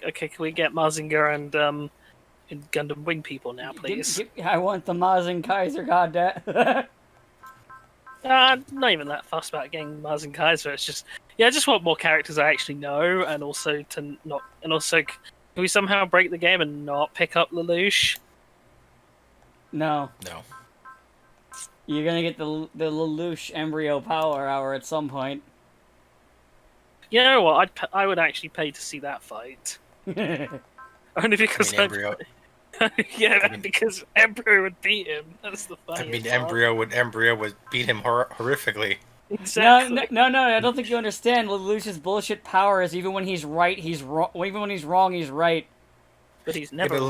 okay, can we get Mazinger and Gundam Wing people now, please? I want the Mazin Kaiser, goddammit. Not even that fussed about getting Mars and Kaiser. It's just, yeah, I just want more characters I actually know, and also to not, and also, can we somehow break the game and not pick up Lelouch? No. No. You're gonna get the Lelouch embryo power hour at some point. You know what? I would actually pay to see that fight. Only because Embryo. because Embryo would beat him. That's the funny. Embryo would beat him horrifically. Exactly. No, I don't think you understand. Lelouch's bullshit power is even when he's right, he's wrong. Even when he's wrong, he's right. But he's never. But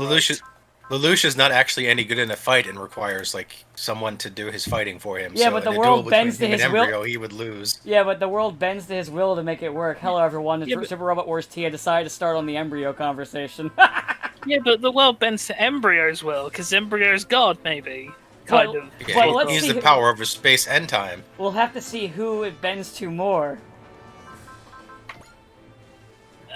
Lelouch is not actually any good in a fight and requires like someone to do his fighting for him. Yeah, so but the in a world duel bends to between him his and will. Embryo, he would lose. Yeah, but the world bends to his will to make it work. Hello, everyone. It's Super Robot Wars T. I decided to start on the embryo conversation. Yeah, but the world bends to Embryo's will, because Embryo's God, maybe. Kind of. Yeah, let's he's see the power over space and time. We'll have to see who it bends to more.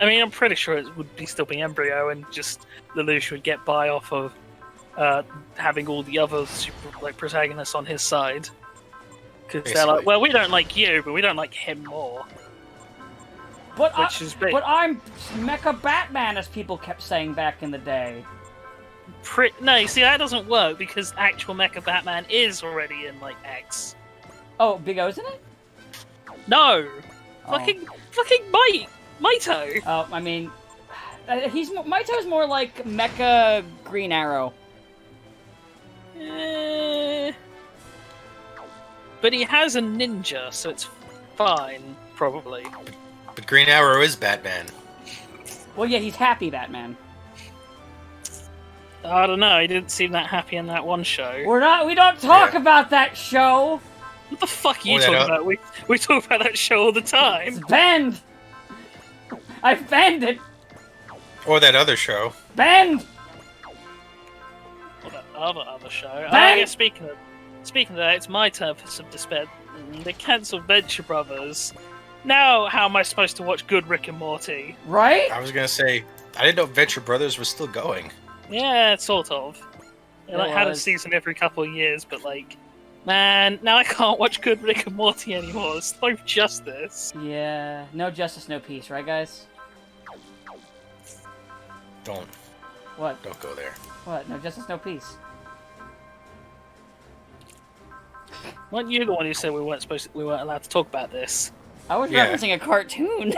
I mean, I'm pretty sure it would still be Embryo, and just Lelouch would get by off of having all the other super protagonists on his side. Because they're like, well, we don't like you, but we don't like him more. But I'm Mecha Batman, as people kept saying back in the day. No, you see, that doesn't work, because actual Mecha Batman is already in, like, X. Oh, Big O's in it? No! Fucking Maito! Oh, I mean, Maito's more like Mecha Green Arrow. But he has a ninja, so it's fine, probably. But Green Arrow is Batman. Well, yeah, he's happy Batman. I don't know, he didn't seem that happy in that one show. We don't talk about that show! What the fuck are you talking about? We talk about that show all the time. It's banned! I've banned it! Or that other show. Banned! Or that other show. Banned! Yeah, speaking of that, it's my turn for some despair. They cancelled Venture Brothers. Now, how am I supposed to watch good Rick and Morty? Right? I was gonna say, I didn't know Venture Brothers was still going. Yeah, sort of. They had a season every couple of years, but man, now I can't watch good Rick and Morty anymore. It's no justice. Yeah, no justice, no peace, right, guys? Don't go there. What? No justice, no peace. Weren't you the one who said we weren't allowed to talk about this? I was referencing a cartoon.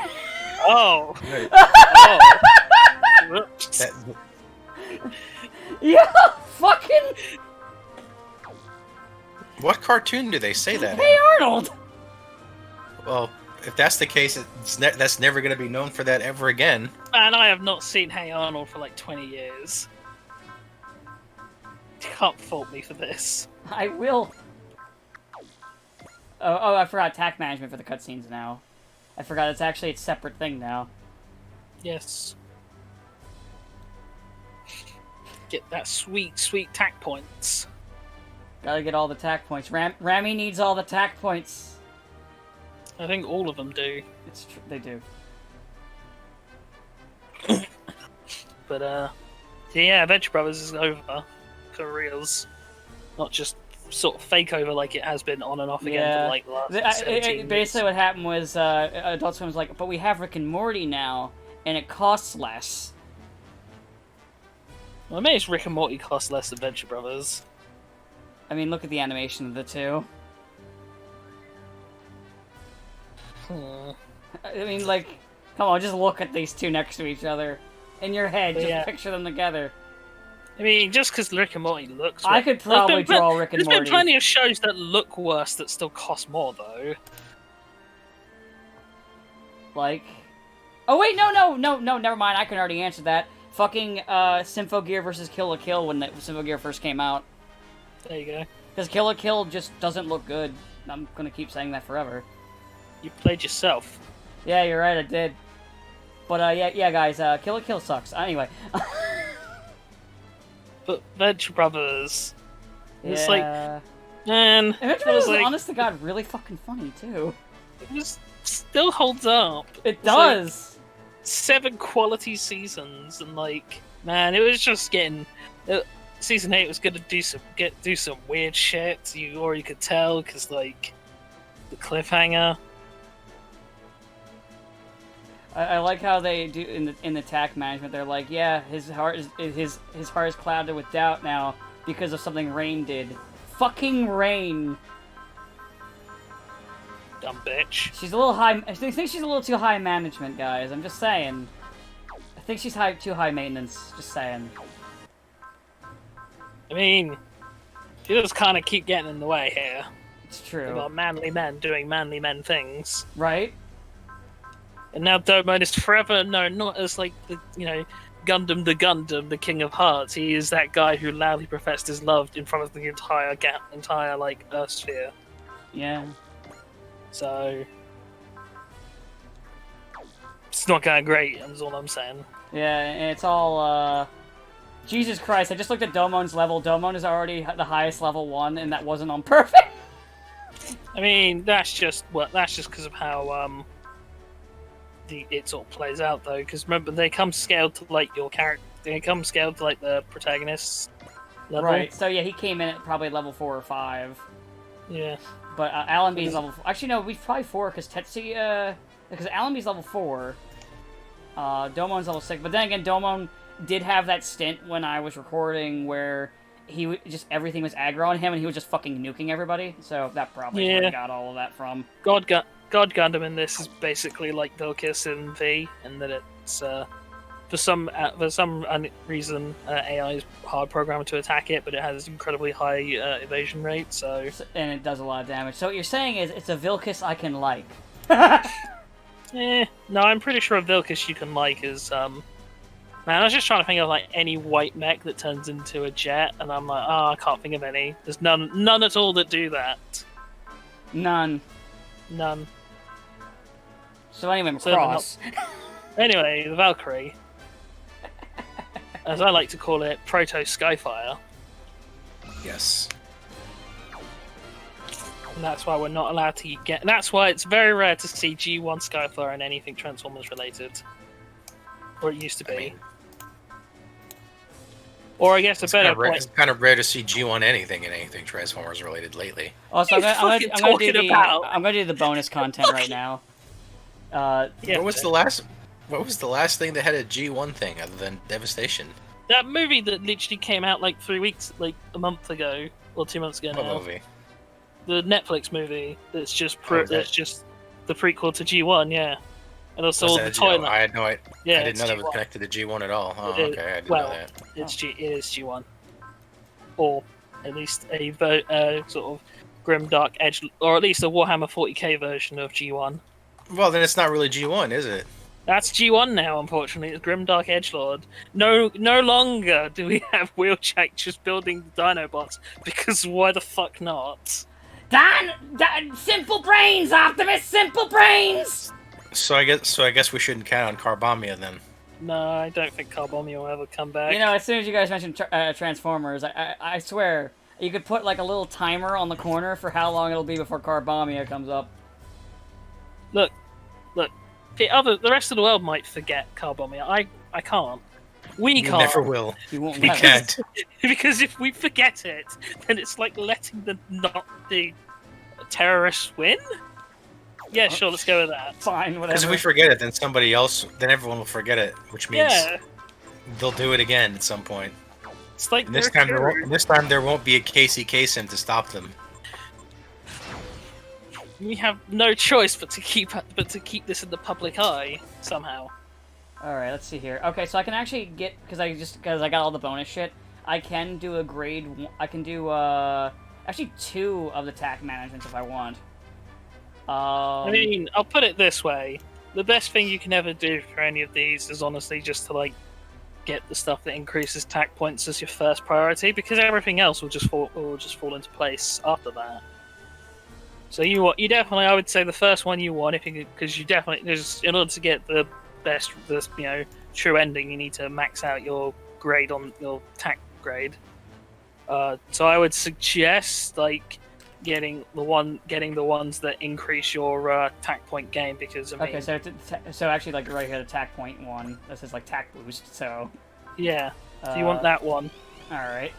Oh. Right. Oh. Yeah, fucking. What cartoon do they say that Hey in? Arnold! Well, if that's the case, that's never going to be known for that ever again. Man, I have not seen Hey Arnold for 20 years. You can't fault me for this. I will. Oh, I forgot attack management for the cutscenes now. I forgot it's actually a separate thing now. Yes. Get that sweet tack points. Gotta get all the tack points. Rami needs all the tack points. I think all of them do. It's true, they do. But yeah, Venture Brothers is over for reals. Not just sort of fake over like it has been on and off again for the last 17 years. Basically what happened was Adult Swim was like, but we have Rick and Morty now, and it costs less. Well, maybe Rick and Morty cost less than Venture Brothers. I mean, look at the animation of the two. I mean, come on, just look at these two next to each other. In your head, just picture them together. I mean, just because Rick and Morty looks... I could probably draw Rick and Morty. There's been plenty of shows that look worse that still cost more, though. Like... Oh, wait, no, never mind. I can already answer that. Fucking Symphogear versus Kill la Kill when Symphogear first came out. There you go. Because Kill la Kill just doesn't look good. I'm gonna keep saying that forever. You played yourself. Yeah, you're right, I did. But, yeah, guys, Kill la Kill sucks. Anyway. But Venture Brothers... It's man... Venture Brothers is, honest to God, really fucking funny, too. It still holds up. It does! 7 quality seasons, and like, man, it was just getting. Season 8 was gonna do some weird shit. You already could tell because like the cliffhanger. I like how they do in the attack management. They're like, yeah, his heart is clouded with doubt now because of something Rain did. Fucking Rain. Dumb bitch. She's a little high. I think she's a little too high management, guys. I'm just saying. I think she's too high maintenance. Just saying. I mean, she does kind of keep getting in the way here. It's true. We've got manly men doing manly men things. Right? And now Domon is forever known not as like the Gundam, the King of Hearts. He is that guy who loudly professed his love in front of the entire like Earth sphere. Yeah. So it's not going great. That's all I'm saying. Yeah, and it's all. Jesus Christ! I just looked at Domon's level. Domon is already the highest level 1, and that wasn't on purpose. I mean, that's just because of how it sort of plays out, though. Because remember, they come scaled to like your character. They come scaled to like the protagonist's level. Right. So yeah, he came in at probably level 4 or 5. Yeah. But Allenby's level 4. Actually, no, we've probably 4 because Tetsuya. Because Allenby's level 4. Domon's level 6. But then again, Domon did have that stint when I was recording where everything was aggro on him and he was just fucking nuking everybody. So that probably where he got all of that from. God Gundam in this is basically like Vilkis in V, and that it's for some reason AI is hard programmed to attack it, but it has incredibly high evasion rate. So and it does a lot of damage. So what you're saying is it's a Vilkis I can like. No, I'm pretty sure a Vilkis you can like is Man, I was just trying to think of like any white mech that turns into a jet, and I'm like, I can't think of any. There's none at all that do that. None. So anyway, Cross. Anyway, the Valkyrie, as I like to call it, Proto Skyfire. Yes. And that's why we're not allowed to get. And that's why it's very rare to see G1 Skyfire in anything Transformers related, or it used to be. I mean, or I guess it's kind of rare to see G1 anything Transformers related lately. Also, I'm gonna do the bonus content right now. What was the last thing that had a G1 thing other than Devastation? That movie that literally came out like a month ago or 2 months ago now. What movie? The Netflix movie that's just that's just the prequel to G1, yeah. And also the toilet. I had no idea. Yeah, I didn't know that G1. was connected to G1 at all. Oh, okay, I didn't know that. It is G1, or at least a sort of grim dark edge, or at least a Warhammer 40k version of G1. Well, then it's not really G1, is it? That's G1 now, unfortunately. It's Grimdark Edgelord. No longer do we have Wheeljack just building Dinobots, because why the fuck not? Simple brains, Optimus! Simple brains! So I guess we shouldn't count on Carbomia then. No, I don't think Carbomia will ever come back. You know, as soon as you guys mentioned Transformers, I swear, you could put like a little timer on the corner for how long it'll be before Carbomia comes up. Look. The rest of the world might forget Carbomia. I can't. We can't. Never will. You won't. We can't. Because if we forget it, then it's like letting the terrorists win. Yeah, sure. Let's go with that. Fine, whatever. Because if we forget it, then everyone will forget it, which means they'll do it again at some point. It's like and this time there won't be a Casey Kasem to stop them. We have no choice but to keep this in the public eye somehow. All right, let's see here. Okay, so I can actually get because I got all the bonus shit. I can do a grade. I can do actually 2 of the attack managements if I want. I mean, I'll put it this way: the best thing you can ever do for any of these is honestly just to like get the stuff that increases attack points as your first priority, because everything else will just fall into place after that. So you definitely, I would say the first one you want, because you definitely, in order to get the best, true ending, you need to max out your grade on your attack grade. So I would suggest like getting the ones that increase your attack point gain, because I mean, Okay, so actually, like right here, attack point 1. This is like attack boost. So yeah, so you want that one. All right,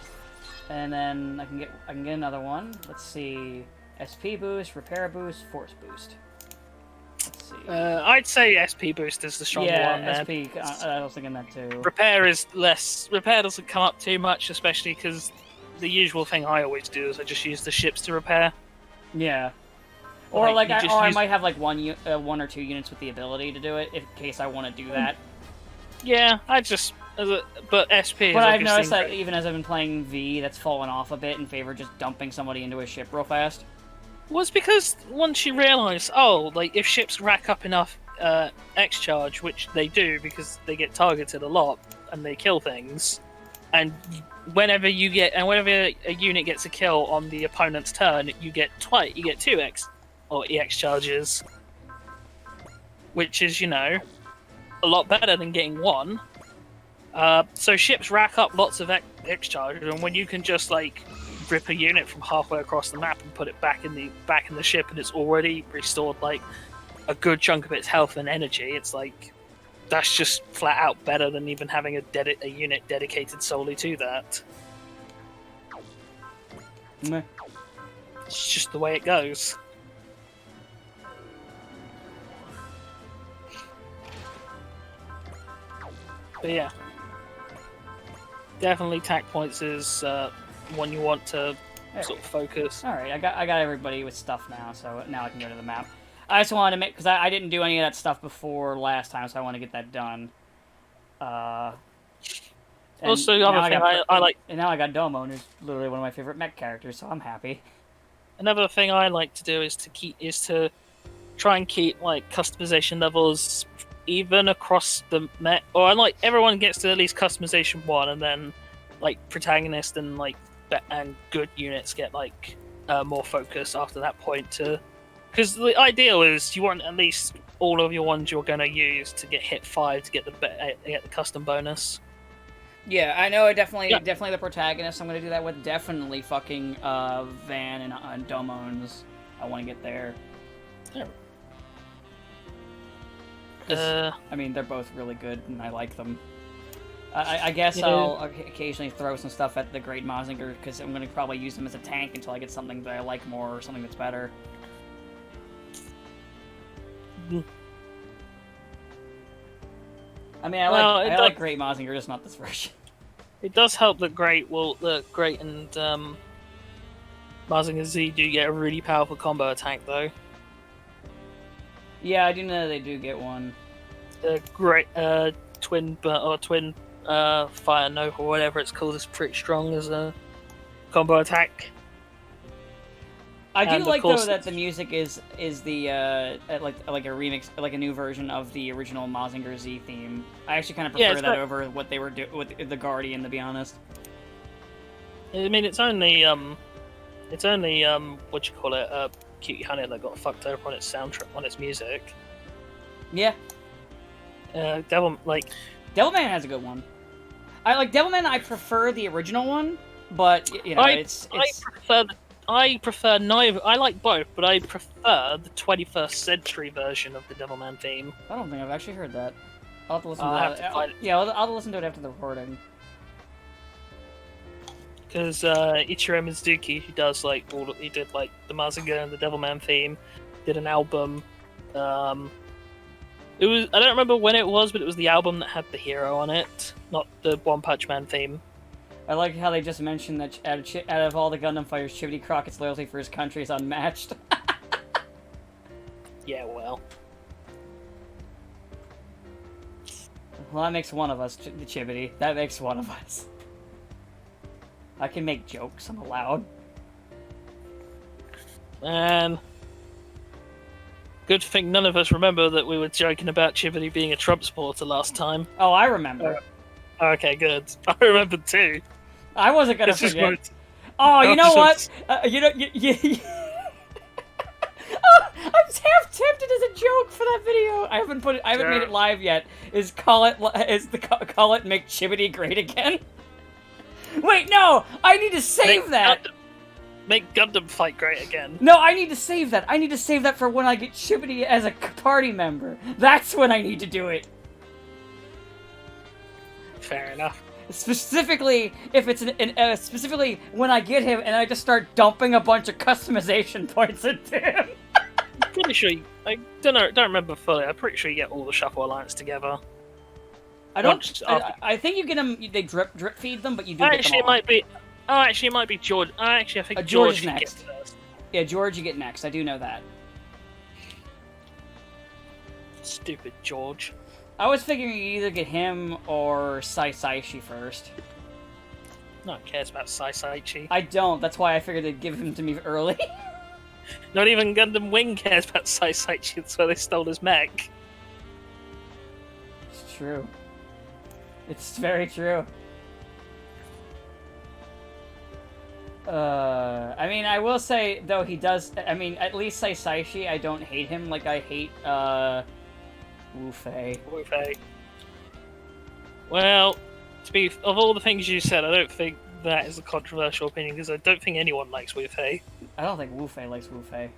and then I can get another one. Let's see, SP boost, repair boost, force boost. Let's see. I'd say SP boost is the stronger one. Yeah, SP. I was thinking that too. Repair is less. Repair doesn't come up too much, especially because the usual thing I always do is I just use the ships to repair. Yeah. Or Like, I might have like one or two units with the ability to do it in case I want to do that. Yeah, I just. But SP. But I've noticed that even as I've been playing V, that's fallen off a bit in favor of just dumping somebody into a ship real fast. Well, it's because once you realise, like if ships rack up enough X charge, which they do because they get targeted a lot and they kill things, and whenever a unit gets a kill on the opponent's turn, you get 2 X or EX charges, which is a lot better than getting 1. So ships rack up lots of X charges, and when you can just like rip a unit from halfway across the map and put it back in the ship, and it's already restored like a good chunk of its health and energy, it's like that's just flat out better than even having a unit dedicated solely to that. Meh. It's just the way it goes. But yeah, definitely attack points is one you want to sort of focus. All right, I got everybody with stuff now, so now I can go to the map. I just wanted to make, because I didn't do any of that stuff before last time, so I want to get that done. Also, the other thing I like, and now I got Domo, who's literally one of my favorite mech characters, so I'm happy. Another thing I like to do is to try and keep like customization levels even across the mech, or like everyone gets to at least customization 1, and then like protagonist and like and good units get like more focus after that point. Because the ideal is you want at least all of your ones you're going to use to get hit 5 to get the custom bonus. Yeah, I know. Definitely the protagonist. I'm gonna do that with. Definitely fucking Van and Domo's. I want to get there. Yeah. I mean, they're both really good, and I like them. I guess Yeah. I'll occasionally throw some stuff at the Great Mazinger, because I'm gonna probably use him as a tank until I get something that I like more, or something that's better. I mean, I like Great Mazinger, just not this version. It does help that Great and Mazinger Z do get a really powerful combo attack, though. Yeah, I do know they do get one. The Great Twin Fire Nova, or whatever it's called, is pretty strong as a combo attack. I do like though that the music is the like a remix, like a new version of the original Mazinger Z theme. I actually kind of prefer that over what they were doing with the Guardian, to be honest. I mean, it's only what you call it, Cutie Honey that got fucked over on its soundtrack, on its music. Yeah. Devilman has a good one. I like Devilman. I prefer the original one, but I prefer neither. I like both, but I prefer the 21st century version of the Devilman theme. I don't think I've actually heard that. I'll have to listen to it. Yeah, I'll have to listen to it after the recording. Because Ichiro Mizuki, who does he did like the Mazinger and the Devilman theme, did an album. It was, I don't remember when it was, but it was the album that had the hero on it, not the One Punch Man theme. I like how they just mentioned that out of all the Gundam fighters, Chibity Crockett's loyalty for his country is unmatched. Yeah, well. Well, that makes one of us, the Chibity. That makes one of us. I can make jokes, I'm allowed. Man. Good thing none of us remember that we were joking about Chibity being a Trump supporter last time. Oh, I remember. Okay, good. I remember too. I wasn't gonna forget. Oh, you know what? I'm half tempted as a joke for that video. I haven't made it live yet. Call it make Chibity great again? Wait, no! I need to save that! Make Gundam fight great again. No, I need to save that. I need to save that for when I get Chibity as a party member. That's when I need to do it. Fair enough. Specifically, if it's specifically when I get him and I just start dumping a bunch of customization points into him. I'm pretty sure I don't remember fully. I'm pretty sure you get all the Shuffle Alliance together. I don't. I think you get them. They drip feed them, but you do. Actually, get them all. it might be George. Actually, I think George is should next. get first. Yeah, George, you get next. I do know that. Stupid George. I was figuring you either get him or Saishi first. No one cares about Saichi. I don't. That's why I figured they'd give him to me early. Not even Gundam Wing cares about Saichi. That's why they stole his mech. It's true. It's very true. I mean, I will say, though, he does... I mean, at least Saishi, I don't hate him like I hate, Wu-Fei. Wu-Fei. Well, of all the things you said, I don't think that is a controversial opinion, because I don't think anyone likes Wu-Fei. I don't think Wu-Fei likes Wu-Fei.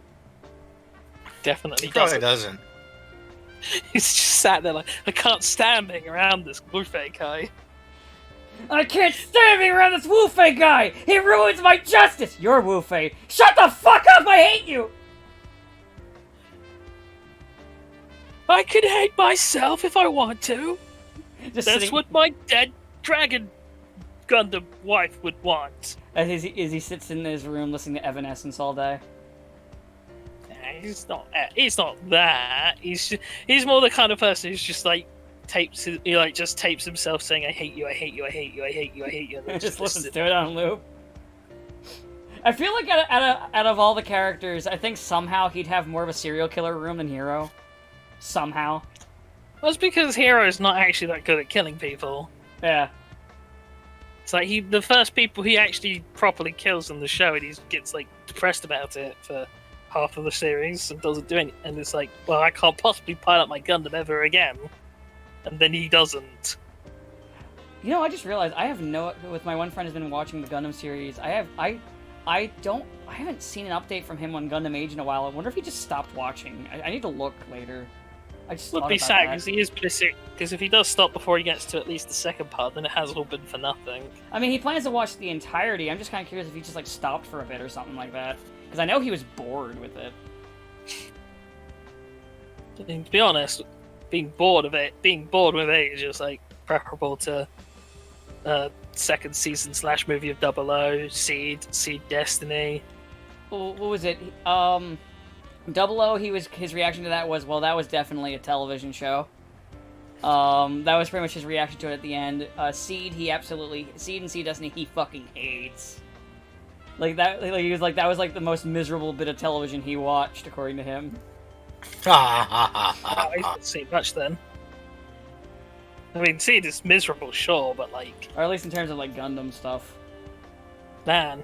Definitely He probably doesn't. He's just sat there like, I can't stand being around this Wu-Fei guy. I can't stand being around this Wu-Fei guy! He ruins my justice! You're Wu-Fei. Shut the fuck up! I hate you! I can hate myself if I want to. That's what my dead dragon Gundam wife would want. As he sits in his room listening to Evanescence all day. He's not that. He's more the kind of person who's just like tapes himself saying, I hate you, I hate you, I hate you, I hate you, I hate you, and then just listens to it on loop. I feel like out of all the characters, I think somehow he'd have more of a serial killer room than Hero. Somehow. Well, it's because Hero's not actually that good at killing people. Yeah. It's like the first people he actually properly kills in the show, and he gets like depressed about it for half of the series and doesn't do anything. And it's like, well, I can't possibly pilot my Gundam ever again. And then he doesn't. You know, I just realized I have with my one friend who's been watching the Gundam series. I haven't seen an update from him on Gundam Age in a while. I wonder if he just stopped watching. I need to look later. I just would be sad because he is busy. Because if he does stop before he gets to at least the second part, then it has all been for nothing. I mean, he plans to watch the entirety. I'm just kind of curious if he just like stopped for a bit or something like that. Because I know he was bored with it. I mean, to be honest, being bored with it is just like preferable to second season / movie of 00, Seed Destiny. What was it? 00, his reaction to that was, well, that was definitely a television show. That was pretty much his reaction to it at the end. Seed and Seed Destiny he fucking hates. Like that, like, he was like, that was like the most miserable bit of television he watched, according to him. I didn't see much then. I mean, Seed is miserable, sure, but like... Or at least in terms of like Gundam stuff. Man.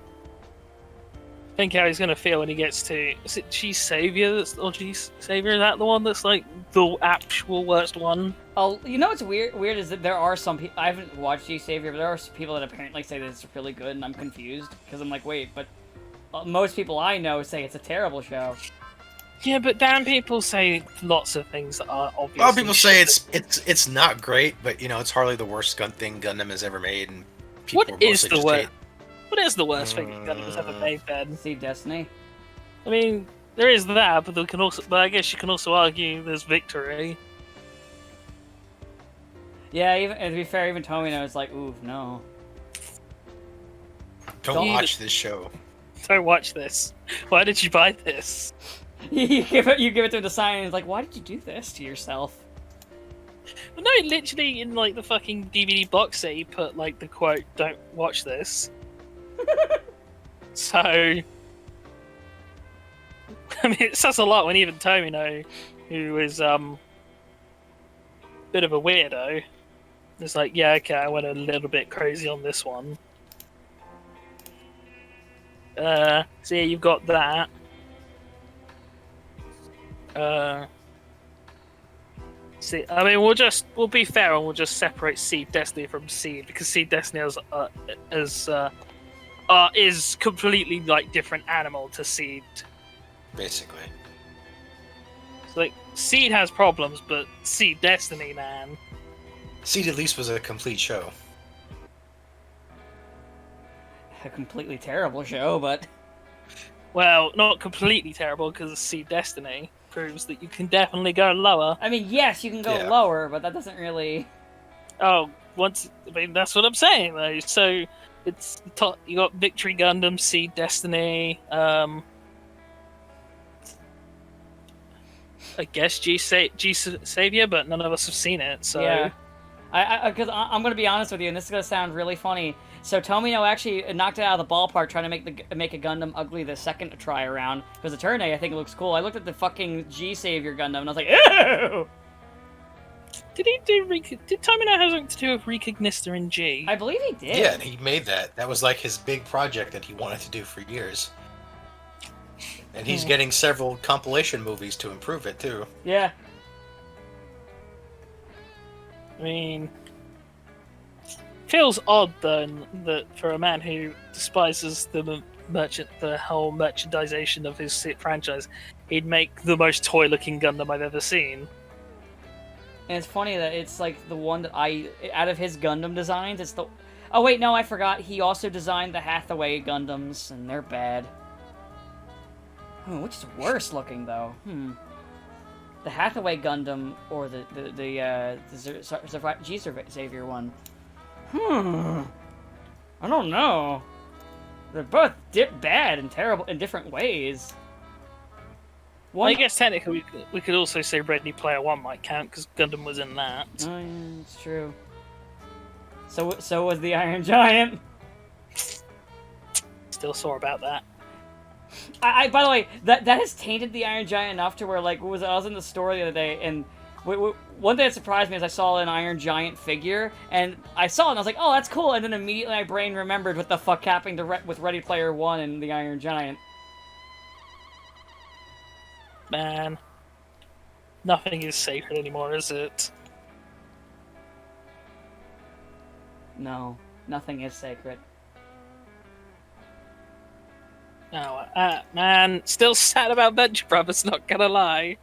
Think how he's gonna feel when he gets to... Is it G Savior? G Savior? Is that the one that's like the actual worst one? Oh, you know what's weird is that there are some people... I haven't watched G Savior, but there are people that apparently say that it's really good, and I'm confused. Because I'm like, wait, but... most people I know say it's a terrible show. Yeah, but damn, people say lots of things that are obvious. A lot of people say it's not great, but you know, it's hardly the worst thing Gundam has ever made, and people What is the worst thing Gundam has ever made, Ben? Seed Destiny. I mean, there is that, but I guess you can also argue there's Victory. Yeah, even to be fair, even Tomino is like, ooh, no. Don't watch this show. Don't watch this. Why did you buy this? you give it to him to sign, and he's like, why did you do this to yourself? Well, no, literally in like the fucking DVD box set, he put like the quote, "Don't watch this." So, I mean, it says a lot when even Tomino, who is bit of a weirdo, is like, yeah, okay, I went a little bit crazy on this one. So yeah, you've got that. See, I mean, we'll be fair and we'll just separate Seed Destiny from Seed, because Seed Destiny has is completely like different animal to Seed. Basically. Like Seed has problems, but Seed Destiny, man. Seed at least was a complete show. A completely terrible show, but Well, not completely terrible because Seed Destiny proves that you can definitely go lower. I mean, yes, you can go Yeah. lower, but that doesn't really. Oh, that's what I'm saying though. So it's top. You got Victory Gundam, Seed Destiny. I guess G Savior, but none of us have seen it. So Yeah. Because I'm gonna be honest with you, and this is gonna sound really funny. So Tomino actually knocked it out of the ballpark trying to make a Gundam ugly the second try around. Because the turn A, I think it looks cool. I looked at the fucking G Savior Gundam and I was like, ew! did he do? Did Tomino have something to do with Recognister in G? I believe he did. Yeah, and he made that. That was like his big project that he wanted to do for years. And he's getting several compilation movies to improve it too. Yeah. I mean, feels odd though that for a man who despises the whole merchandisation of his franchise, he'd make the most toy-looking Gundam I've ever seen. And it's funny that it's like the one that out of his Gundam designs, it's the. Oh wait, no, I forgot. He also designed the Hathaway Gundams, and they're bad. Which is worse looking though? The Hathaway Gundam or the G Savior one? I don't know. They're both bad and terrible in different ways. Well, I guess technically we could also say Ready Player One might count because Gundam was in that. Oh yeah, it's true. So was the Iron Giant. Still sore about that. By the way, that has tainted the Iron Giant enough to where, like, I was in the store the other day, and one thing that surprised me is I saw an Iron Giant figure, and I saw it, and I was like, oh, that's cool, and then immediately my brain remembered what the fuck happened with Ready Player One and the Iron Giant. Man, nothing is sacred anymore, is it? No, nothing is sacred. No, man, still sad about Venture Brothers, not gonna lie.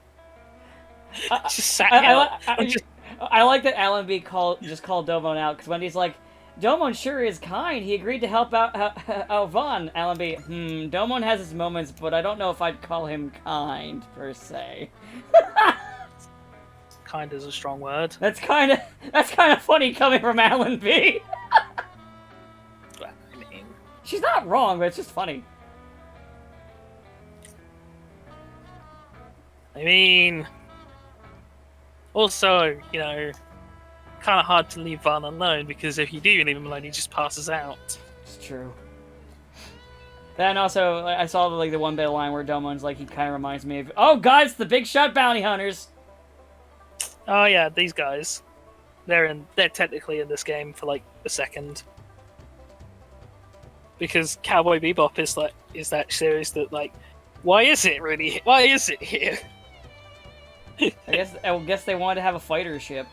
Just sat I like that Alan B just called Domon out, because Wendy's like, Domon sure is kind. He agreed to help out Vaughn. Alan B, Domon has his moments, but I don't know if I'd call him kind, per se. Kind is a strong word. That's kind of funny coming from Alan B. I mean, she's not wrong, but it's just funny. I mean, also, you know, kind of hard to leave Vaughn alone, because if you do leave him alone, he just passes out. It's true. Then also, I saw the one bit of line where Domon's like, he kind of reminds me of, oh god, it's the Big Shot Bounty Hunters. Oh yeah, these guys. They're technically in this game for like a second. Because Cowboy Bebop is that series that, like, why is it here? I guess they wanted to have a fighter ship.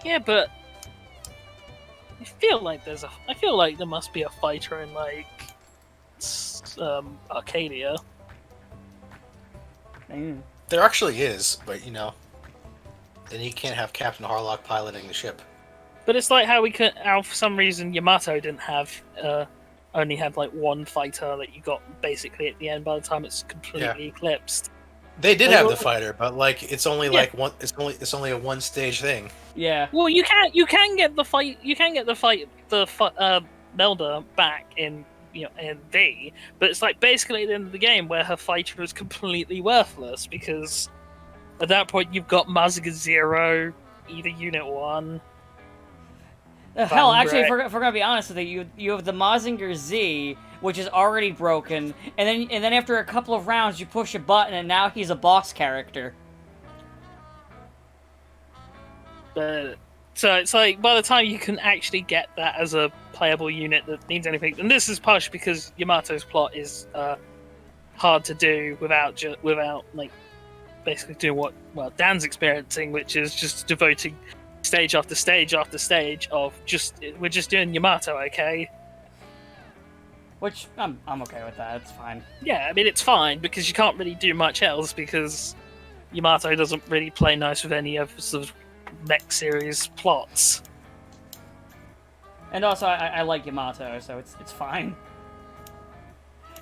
Yeah, but I feel like there must be a fighter in like Arcadia. There actually is, but you know, then you can't have Captain Harlock piloting the ship. But it's like how for some reason Yamato didn't have only had like one fighter that you got basically at the end by the time it's completely eclipsed. They did have the fighter, but like it's only like one. It's only a one stage thing. Yeah. Well, you can get the fight. You can get the Melda back in in V, but it's like basically at the end of the game where her fighter is completely worthless because at that point you've got Mazinger Zero, either Unit 1. Hell, actually, if we're gonna be honest with you have the Mazinger Z, which is already broken, and then after a couple of rounds, you push a button, and now he's a boss character. But so it's like by the time you can actually get that as a playable unit that needs anything, and this is partially because Yamato's plot is hard to do without like basically doing what Dan's experiencing, which is just devoting stage after stage after stage of we're just doing Yamato, okay? Which I'm okay with that. It's fine. Yeah, I mean it's fine because you can't really do much else because Yamato doesn't really play nice with any of sort of mech series plots. And also, I like Yamato, so it's fine.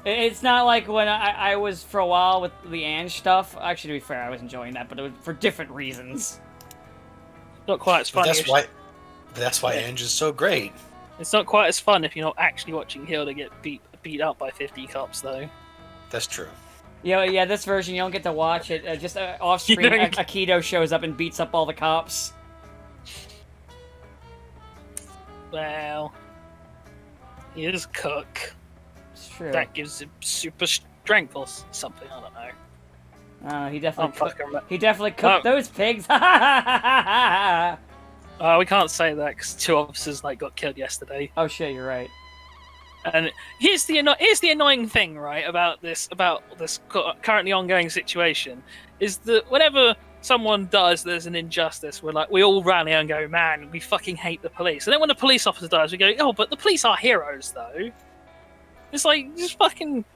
It's not like when I was for a while with the Ange stuff. Actually, to be fair, I was enjoying that, but it was for different reasons. Not quite as funny. That's why Ange is so great. It's not quite as fun if you're not actually watching Hilda get beat up by 50 cops, though. That's true. Yeah, this version you don't get to watch it. Just off screen, Aikido shows up and beats up all the cops. Well, he is a cook. It's true. That gives him super strength or something. I don't know. He definitely cooked those pigs. We can't say that because 2 officers got killed yesterday. Oh shit, you're right. And here's the annoying thing, right, about this currently ongoing situation, is that whenever someone there's an injustice, we all rally and go, man, we fucking hate the police. And then when a police officer dies, we go, oh, but the police are heroes, though. It's like, just fucking...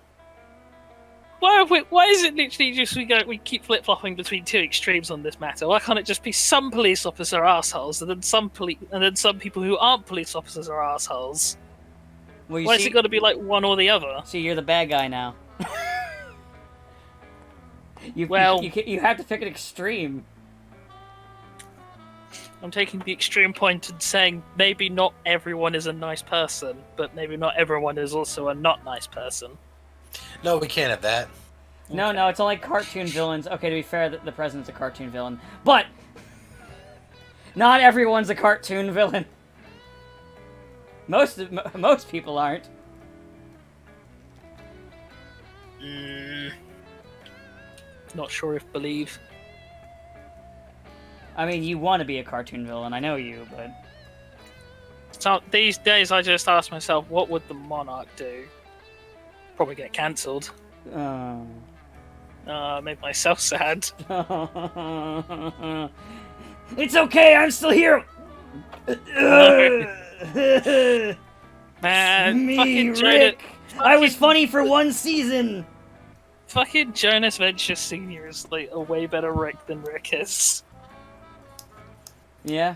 Why is it literally just we keep flip-flopping between 2 extremes on this matter? Why can't it just be some police officers are assholes, and then some people who aren't police officers are assholes? Well, Why has it got to be one or the other? See, you're the bad guy now. You have to pick an extreme. I'm taking the extreme point and saying maybe not everyone is a nice person, but maybe not everyone is also a not nice person. No, we can't have that. No, it's only cartoon villains. Okay, to be fair, the president's a cartoon villain. But not everyone's a cartoon villain. Most people aren't. Not sure if believe. I mean, you want to be a cartoon villain. I know you, but... So these days, I just ask myself, what would the Monarch do? Probably get cancelled. Make myself sad. It's okay, I'm still here! Man, me, fucking Rick! I was funny for 1 season! Fucking Jonas Venture Sr. is a way better Rick than Rick is. Yeah.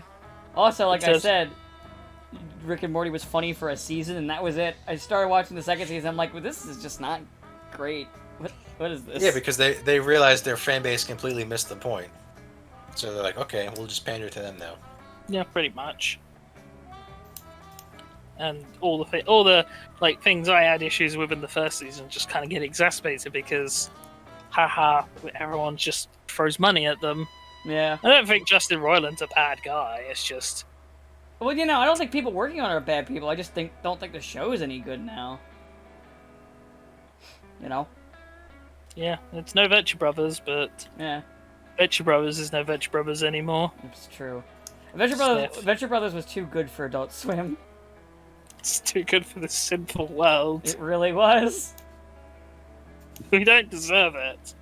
Also, like I said, Rick and Morty was funny for a season, and that was it. I started watching the second season, I'm like, well, this is just not great. What is this? Yeah, because they realized their fan base completely missed the point. So they're like, okay, we'll just pander to them now. Yeah, pretty much. And all the things I had issues with in the first season just kind of get exacerbated because, everyone just throws money at them. Yeah. I don't think Justin Roiland's a bad guy. It's just... Well, I don't think people working on it are bad people. I just don't think the show is any good now. Yeah, it's no Venture Brothers, but... Yeah. Venture Brothers is no Venture Brothers anymore. It's true. Venture Brothers was too good for Adult Swim. It's too good for this sinful world. It really was. We don't deserve it.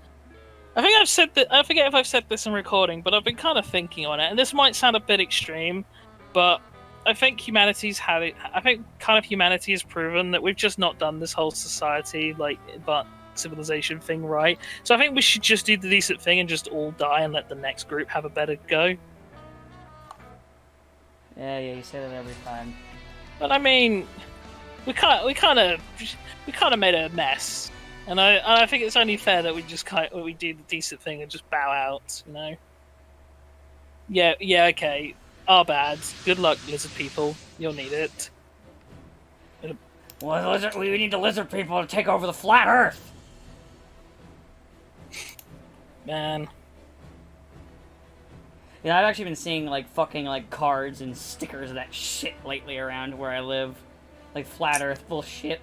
I think I've said that. I forget if I've said this in recording, but I've been kind of thinking on it, and this might sound a bit extreme, but I think humanity's had it. I think humanity has proven that we've just not done this whole society but civilization thing right. So I think we should just do the decent thing and just all die and let the next group have a better go. Yeah, you say that every time. But I mean, we kind of made a mess, and I think it's only fair that we just we do the decent thing and just bow out, Yeah, okay. Our bad. Good luck, lizard people. You'll need it. Well, we need the lizard people to take over the flat Earth. Man. Yeah, I've actually been seeing fucking cards and stickers of that shit lately around where I live, flat Earth bullshit.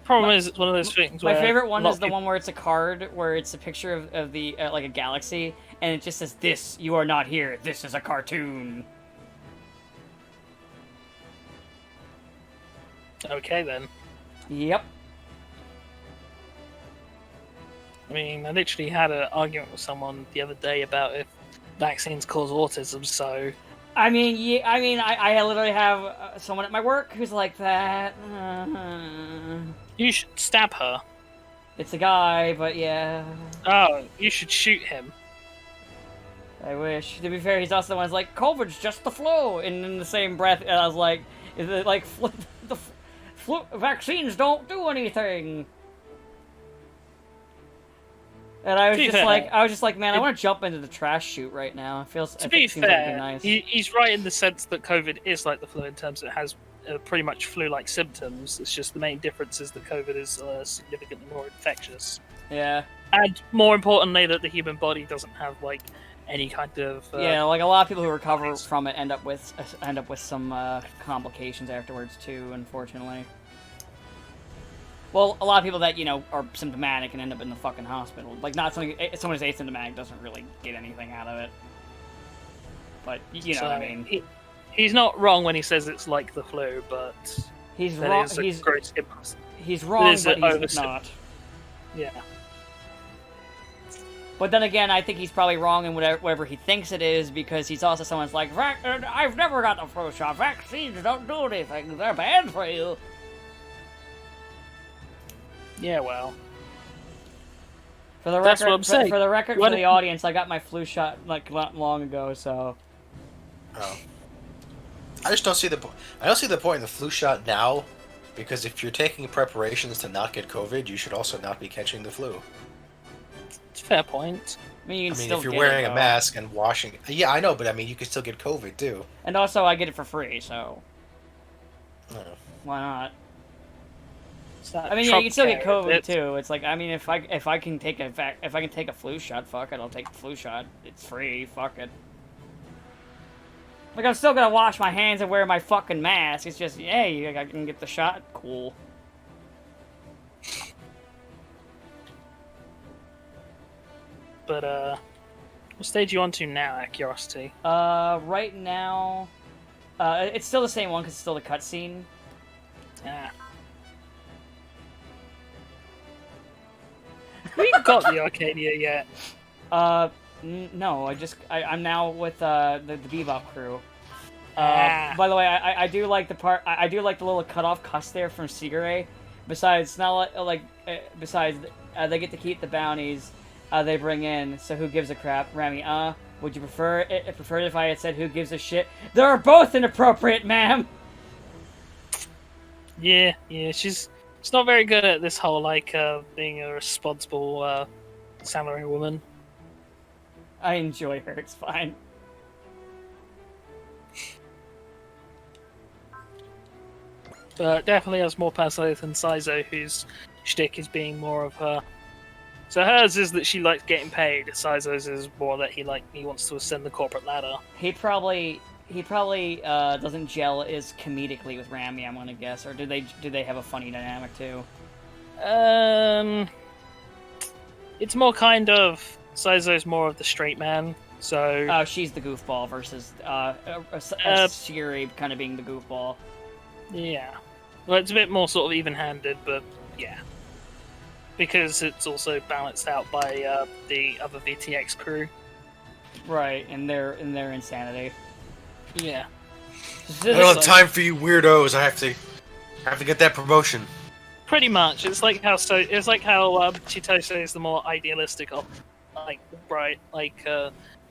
Problem is, it's one of those things. My favorite one is the one where it's a card where it's a picture of the a galaxy, and it just says, "This, you are not here. This is a cartoon." Okay then. Yep. I mean, I literally had an argument with someone the other day about if vaccines cause autism, so... I mean, yeah, I literally have someone at my work who's like that. You should stab her. It's a guy, but yeah. Oh, you should shoot him. I wish. To be fair, he's also the one who's like, COVID's just the flu. And in the same breath, I was like, is it like the flu vaccines don't do anything? And I was just like, man, I want to jump into the trash chute right now. It feels. To be seems like it'd fair, be nice. he's right in the sense that COVID is like the flu in terms it has pretty much flu-like symptoms. It's just the main difference is that COVID is significantly more infectious. Yeah. And more importantly, that the human body doesn't have like any kind of yeah, like a lot of people who recover from it end up with some complications afterwards too, unfortunately. Well, a lot of people that, you know, are symptomatic and end up in the fucking hospital. Like, not something... Someone who's asymptomatic doesn't really get anything out of it. But, you know what I mean. He's not wrong when he says it's like the flu, but... He's wrong, he's wrong, but he's not. Yeah. But then again, I think he's probably wrong in whatever he thinks it is, because he's also someone's like, I've never got the flu shot. Vaccines don't do anything. They're bad for you. Yeah, well. For the That's record, what I'm saying. For the record, for the audience, I got my flu shot like not long ago, so. Oh. I just don't see the point. I don't see the point in the flu shot now, because if you're taking preparations to not get COVID, you should also not be catching the flu. It's a fair point. I mean, still if you're get wearing it, a mask and washing, yeah, I know, but I mean, you could still get COVID too. And also, I get it for free, so. Oh. Why not? I mean, yeah, you can still get COVID too. It's like, I mean, if I can take a flu shot, fuck it, I'll take the flu shot. It's free, fuck it. Like, I'm still gonna wash my hands and wear my fucking mask. It's just, hey, I can get the shot. Cool. But what stage are you on to now, out of curiosity? Right now, it's still the same one because it's still the cutscene. Yeah. We haven't got the Arcadia yet. No, I'm now with the Bebop crew. By the way, I do like the part. I do like the little cut-off cuss there from Sigure. Besides, not like besides, they get to keep the bounties they bring in. So who gives a crap, Rami? Would you prefer it if I had said who gives a shit? They're both inappropriate, ma'am. Yeah, she's not very good at this whole like being a responsible samurai woman. I enjoy her. It's fine. But definitely has more personality than Saizo, whose shtick is being more of her. So hers is that she likes getting paid. Saizo's is more that he wants to ascend the corporate ladder. He probably doesn't gel as comedically with Rami, I'm gonna guess, or do they have a funny dynamic too? It's more kind of Saizo's more of the straight man. So oh, she's the goofball versus Shigiri kind of being the goofball. Yeah, well, it's a bit more sort of even-handed, but yeah, because it's also balanced out by the other VTX crew. Right, and their insanity. Yeah. I don't have time for you weirdos. I have to get that promotion. Pretty much. It's like how Chitose is the more idealistic of, like, bright, like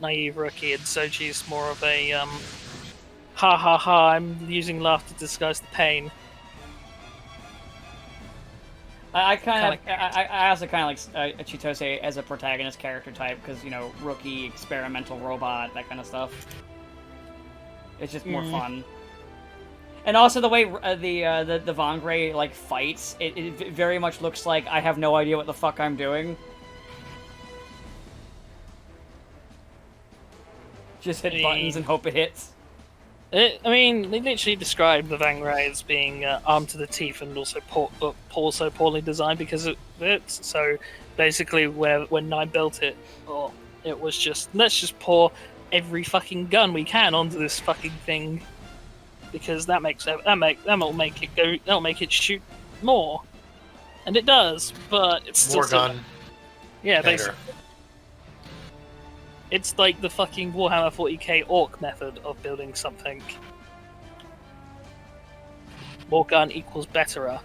naive rookie, and Soji's more of a ha ha ha, I'm using laughter to disguise the pain. I also kind of like Chitose as a protagonist character type, because, you know, rookie, experimental robot, that kind of stuff. It's just more fun. And also the way the Vangre like fights, it very much looks like I have no idea what the fuck I'm doing. Just hit buttons and hope it hits. I mean, they literally described the Vangre as being armed to the teeth and also also poorly designed because of it. So basically, when I built it, it was just, let's just pour every fucking gun we can onto this fucking thing, because that'll make it shoot more, and it does, but it's still more gun. Yeah, basically. It's like the fucking Warhammer 40k orc method of building something. More gun equals betterer.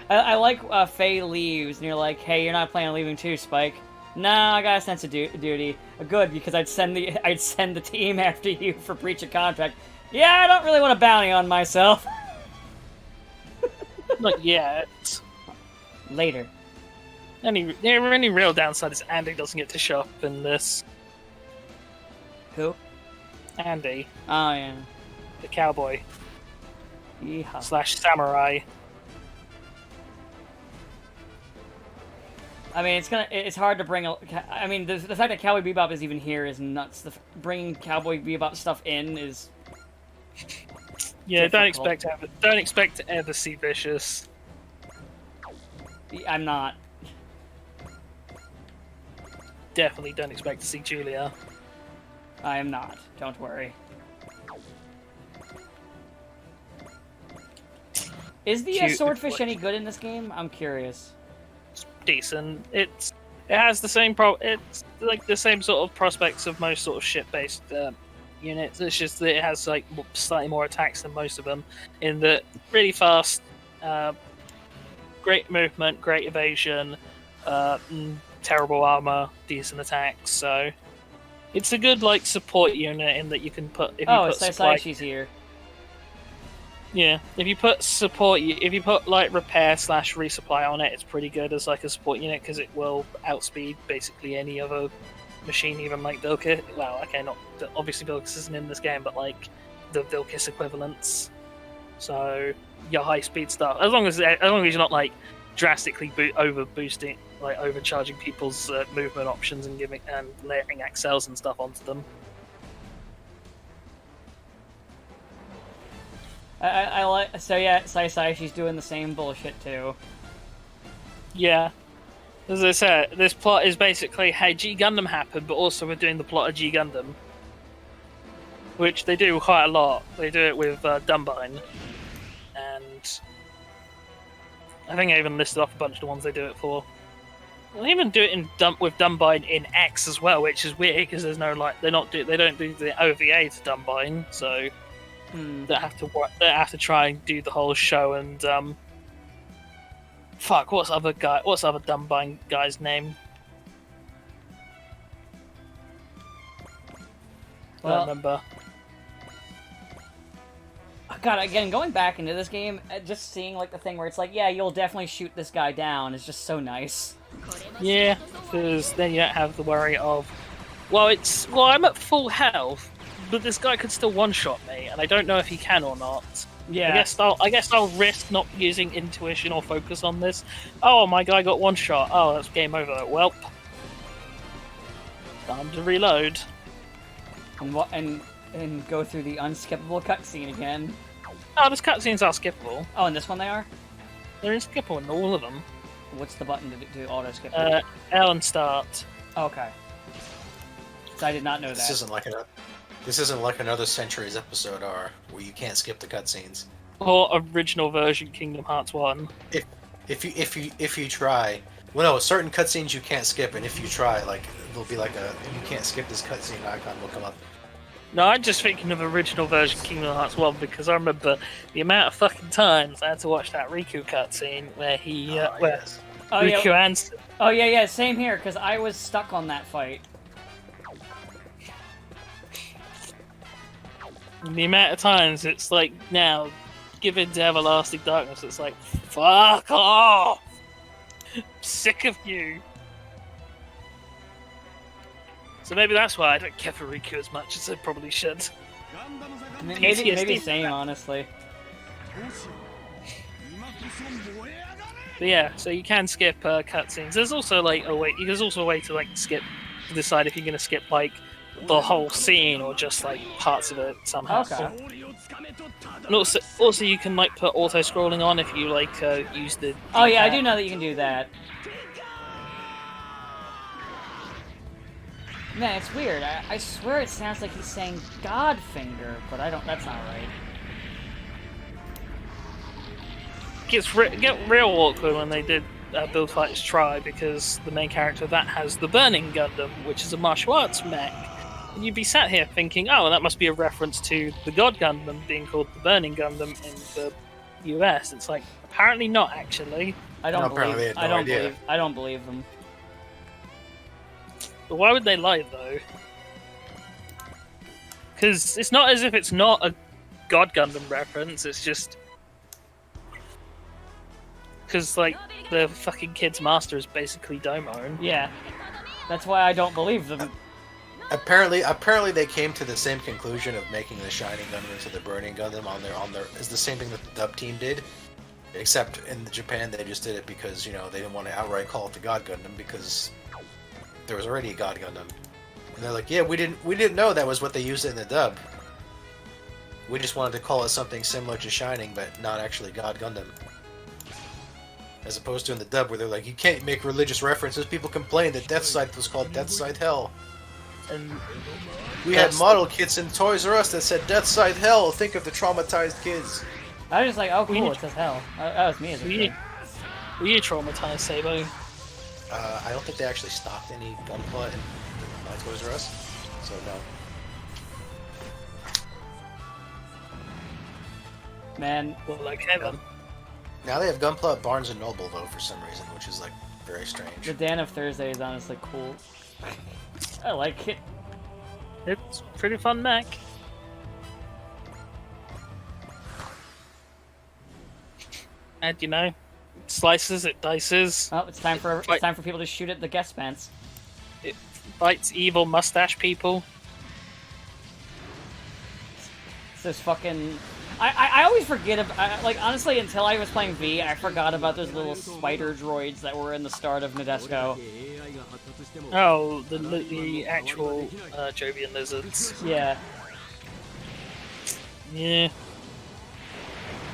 I like Faye leaves, and you're like, hey, you're not planning on leaving too, Spike. Nah, I got a sense of duty. Good, because I'd send the team after you for breach of contract. Yeah, I don't really want a bounty on myself. Not yet. Later. The only real downside is Andy doesn't get to show up in this. Who? Andy. Oh, yeah. The cowboy. Yeehaw. / samurai. I mean, it's hard to bring. I mean, the fact that Cowboy Bebop is even here is nuts. Bringing Cowboy Bebop stuff in is. Yeah, difficult. don't expect to ever see Vicious. I'm not. Definitely don't expect to see Julia. I am not. Don't worry. Is the swordfish any good in this game? I'm curious. It's decent. It has the same It's like the same sort of prospects of most sort of ship-based units. It's just that it has like slightly more attacks than most of them. In that, really fast, great movement, great evasion, terrible armor, decent attacks. So it's a good like support unit in that you can put. If you put supply, she's here. Yeah, if you put support, if you put like repair / resupply on it, it's pretty good as like a support unit because it will outspeed basically any other machine, even like Vilkis. Well, okay, not obviously Vilkis isn't in this game, but like the Vilkis equivalents. So your high speed stuff, as long as you're not like drastically overboosting, like overcharging people's movement options and layering accels and stuff onto them. I like. So yeah, Sai, she's doing the same bullshit too. Yeah. As I said, this plot is basically, hey, G Gundam happened, but also we're doing the plot of G Gundam. Which they do quite a lot. They do it with Dumbine. And I think I even listed off a bunch of the ones they do it for. They even do it with Dumbine in X as well, which is weird because there's no like they don't do the OVA to Dumbine, so they have to try and do the whole show and fuck, what's other Dumbine guy's name? I don't remember. God, again, going back into this game, just seeing like the thing where it's like, yeah, you'll definitely shoot this guy down is just so nice. Yeah, because then you don't have the worry of, well, I'm at full health, but this guy could still one-shot me, and I don't know if he can or not. Yeah. I guess I'll risk not using intuition or focus on this. Oh, my guy got one shot. Oh, that's game over. Welp. Time to reload. And go through the unskippable cutscene again. Oh, those cutscenes are skippable. Oh, in this one they are? They're skippable in all of them. What's the button to do auto skip? L and start. Okay. So I did not know that. This isn't like another Centuries episode where you can't skip the cutscenes. Or original version Kingdom Hearts 1. If you try, well, no, certain cutscenes you can't skip, and if you try, like there'll be like you can't skip this cutscene icon will come up. No, I'm just thinking of original version Kingdom Hearts 1 because I remember the amount of fucking times I had to watch that Riku cutscene where Riku answered. Oh yeah, same here because I was stuck on that fight. The amount of times it's like now, given to everlasting darkness, it's like, fuck off! I'm sick of you. So maybe that's why I don't care for Riku as much as I probably should. Maybe same, honestly. But yeah, so you can skip cutscenes. There's also like a way. There's also a way to like skip, to decide if you're gonna skip like the whole scene or just like parts of it somehow. Okay. And also you can like put auto scrolling on if you like use the. Oh yeah, I do know that you can do that. Man, it's weird. I swear it sounds like he's saying Godfinger, but I don't. That's not right. Get real awkward when they did Build Fighters Try because the main character of that has the Burning Gundam, which is a martial arts mech. And you'd be sat here thinking, oh, that must be a reference to the God Gundam being called the Burning Gundam in the US. It's like, apparently not, actually. I don't No, believe. apparently they had no I don't idea. believe. I don't believe them. But why would they lie, though? Because it's not as if it's not a God Gundam reference, it's just... Because, like, the fucking kid's master is basically Domon. Yeah, that's why I don't believe them. Apparently they came to the same conclusion of making the Shining Gundam into the Burning Gundam on their is the same thing that the dub team did, except in Japan they just did it because, you know, they didn't want to outright call it the God Gundam because there was already a God Gundam. And they're like, yeah, we didn't know that was what they used in the dub. We just wanted to call it something similar to Shining, but not actually God Gundam. As opposed to in the dub where they're like, you can't make religious references. People complained that Death Scythe was called Death Scythe Hell. And We had model kits in Toys R Us that said Death Scythe Hell. Think of the traumatized kids. I was just like, oh cool, it says hell. That was me as a kid. were you traumatized, Sabo? I don't think they actually stocked any Gunpla in my Toys R Us, so no. Man, Well, okay then. Now they have Gunpla at Barnes & Noble, though, for some reason, which is, like, very strange. the Dan of Thursday is honestly cool. I like it. It's a pretty fun mech. And, you know, it slices, it dices, Oh, it's time for people to shoot at the guest pants. it fights evil mustache people. It's this fucking. I always forget about, like, honestly, until I was playing V, I forgot about those little spider droids that were in the start of Nadesco. Oh, the actual Jovian lizards. Yeah. Yeah.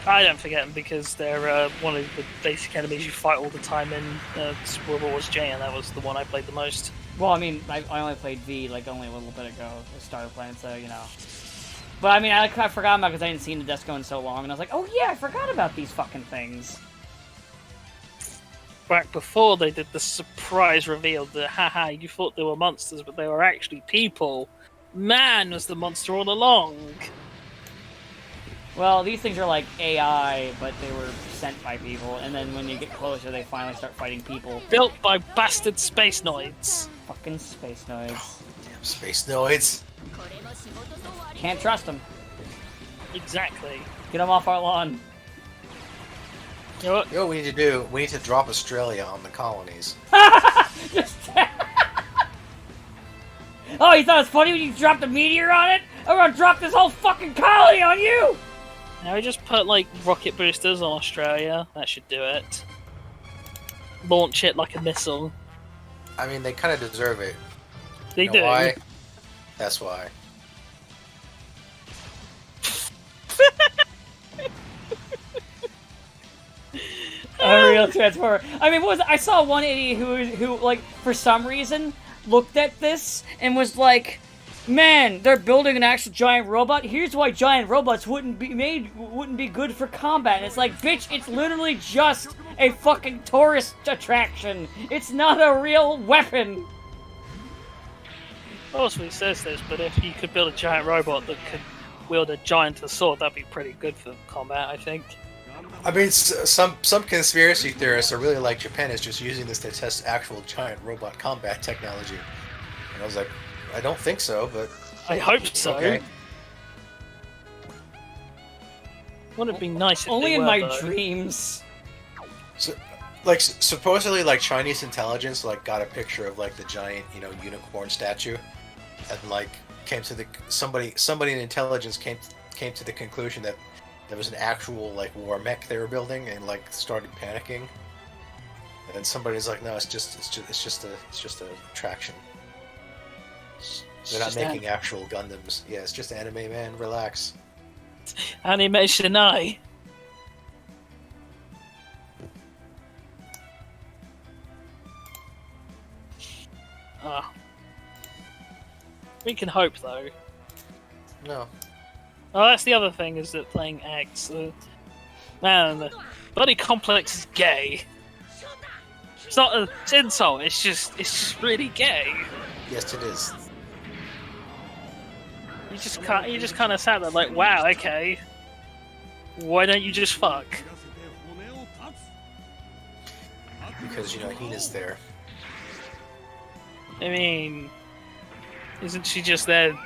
I don't forget them because they're one of the basic enemies you fight all the time in World Wars J, and that was the one I played the most. Well, I mean, I only played V, like, only a little bit ago. I started playing, so, you know. But, I mean, I forgot about because I hadn't seen Nadesco in so long, and I was like, oh yeah, I forgot about these fucking things. Back before they did the surprise reveal that, haha, you thought they were monsters, but they were actually people. Man was the monster all along. Well, these things are like AI, but they were sent by people, and then when you get closer, they finally start fighting people. Built by bastard space noids. Fucking space noids. Damn space noids. Can't trust them. Exactly. Get them off our lawn. You know what? You know what we need to do? We need to drop Australia on the colonies. Just oh, you thought it was funny when you dropped a meteor on it? I'm gonna drop this whole fucking colony on you! Now we just put, like, rocket boosters on Australia. That should do it. Launch it like a missile. I mean, they kind of deserve it. They You know do. why? That's why. A real transformer. I mean, what was it? I saw one idiot who, like, for some reason, looked at this and was like, man, they're building an actual giant robot. Here's why giant robots wouldn't be good for combat. And it's like, bitch, it's literally just a fucking tourist attraction. It's not a real weapon. Also, he says this, but if you could build a giant robot that could wield a giant sword, that'd be pretty good for combat, I think. I mean, some conspiracy theorists are really like Japan is just using this to test actual giant robot combat technology. And I was like, I don't think so, but I hope so. okay. Wouldn't it be nice if Only they in were, my though? dreams. So, like, supposedly, like, Chinese intelligence, like, got a picture of, like, the giant, you know, unicorn statue, and, like, came to the somebody in intelligence came to the conclusion that there was an actual, like, war mech they were building, and, like, started panicking. And then somebody's like, no, it's just a attraction. They're not just making actual Gundams. Yeah, it's just anime, man. Relax. Animation eye. We can hope, though. No. Oh, that's the other thing, is that playing X, man, the bloody complex is gay. It's not an insult, it's just really gay. Yes, it is. You just kind of sat there like, wow, okay. Why don't you just fuck? Because, you know, Hina's there. I mean, isn't she just there?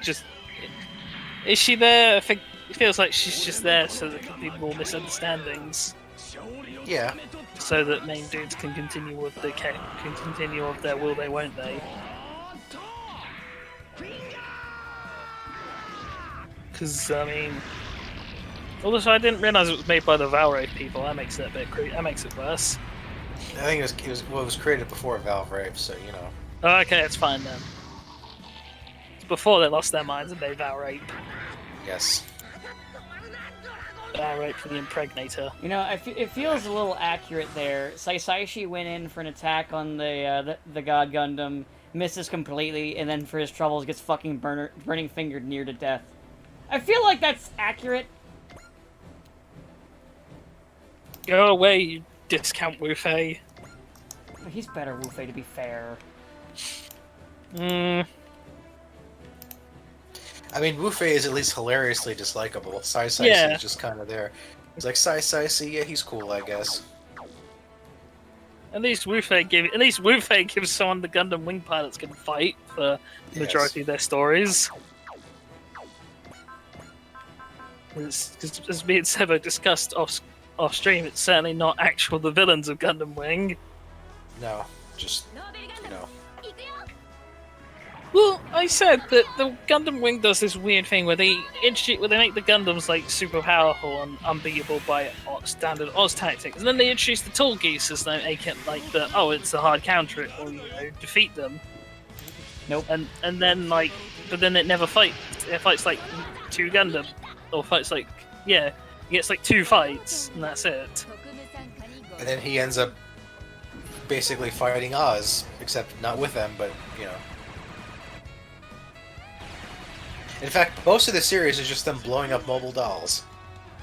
Is she there? I think it feels like she's just there so there can be more misunderstandings. Yeah. So that main dudes can continue with their will they, won't they? Because I mean, also I didn't realize it was made by the Valve people. That makes it a bit that makes it worse. I think it was created before Valve Rave, so you know. Oh, okay, it's fine then. It's before they lost their minds and made Valve Rape. Yes. Valve Rape for the Impregnator. You know, it feels a little accurate there. Saisaishi went in for an attack on the God Gundam, misses completely, and then for his troubles gets fucking burning fingered near to death. I feel like that's accurate. Go away, you discount Wu-Fei. He's better, Wu-Fei, to be fair. I mean, Wu-Fei is at least hilariously dislikable. Saisaishi is just kind of there. He's like, Saisaishi, yeah, he's cool, I guess. At least Wu-Fei gives someone the Gundam wing pilots can fight for the majority of their stories. As me and Sebo discussed off stream, it's certainly not the villains of Gundam Wing. No, just, you know. Well, I said that the Gundam Wing does this weird thing where they make the Gundams like super powerful and unbeatable by standard Oz tactics, and then they introduce the tall geese as they make it like it's a hard counter it or defeat them. Nope. And then but then it never fights. It fights like 2 Gundam, or fights like it gets like 2 fights and that's it. And then he ends up basically fighting Oz, except not with them, but you know. In fact, most of the series is just them blowing up mobile dolls.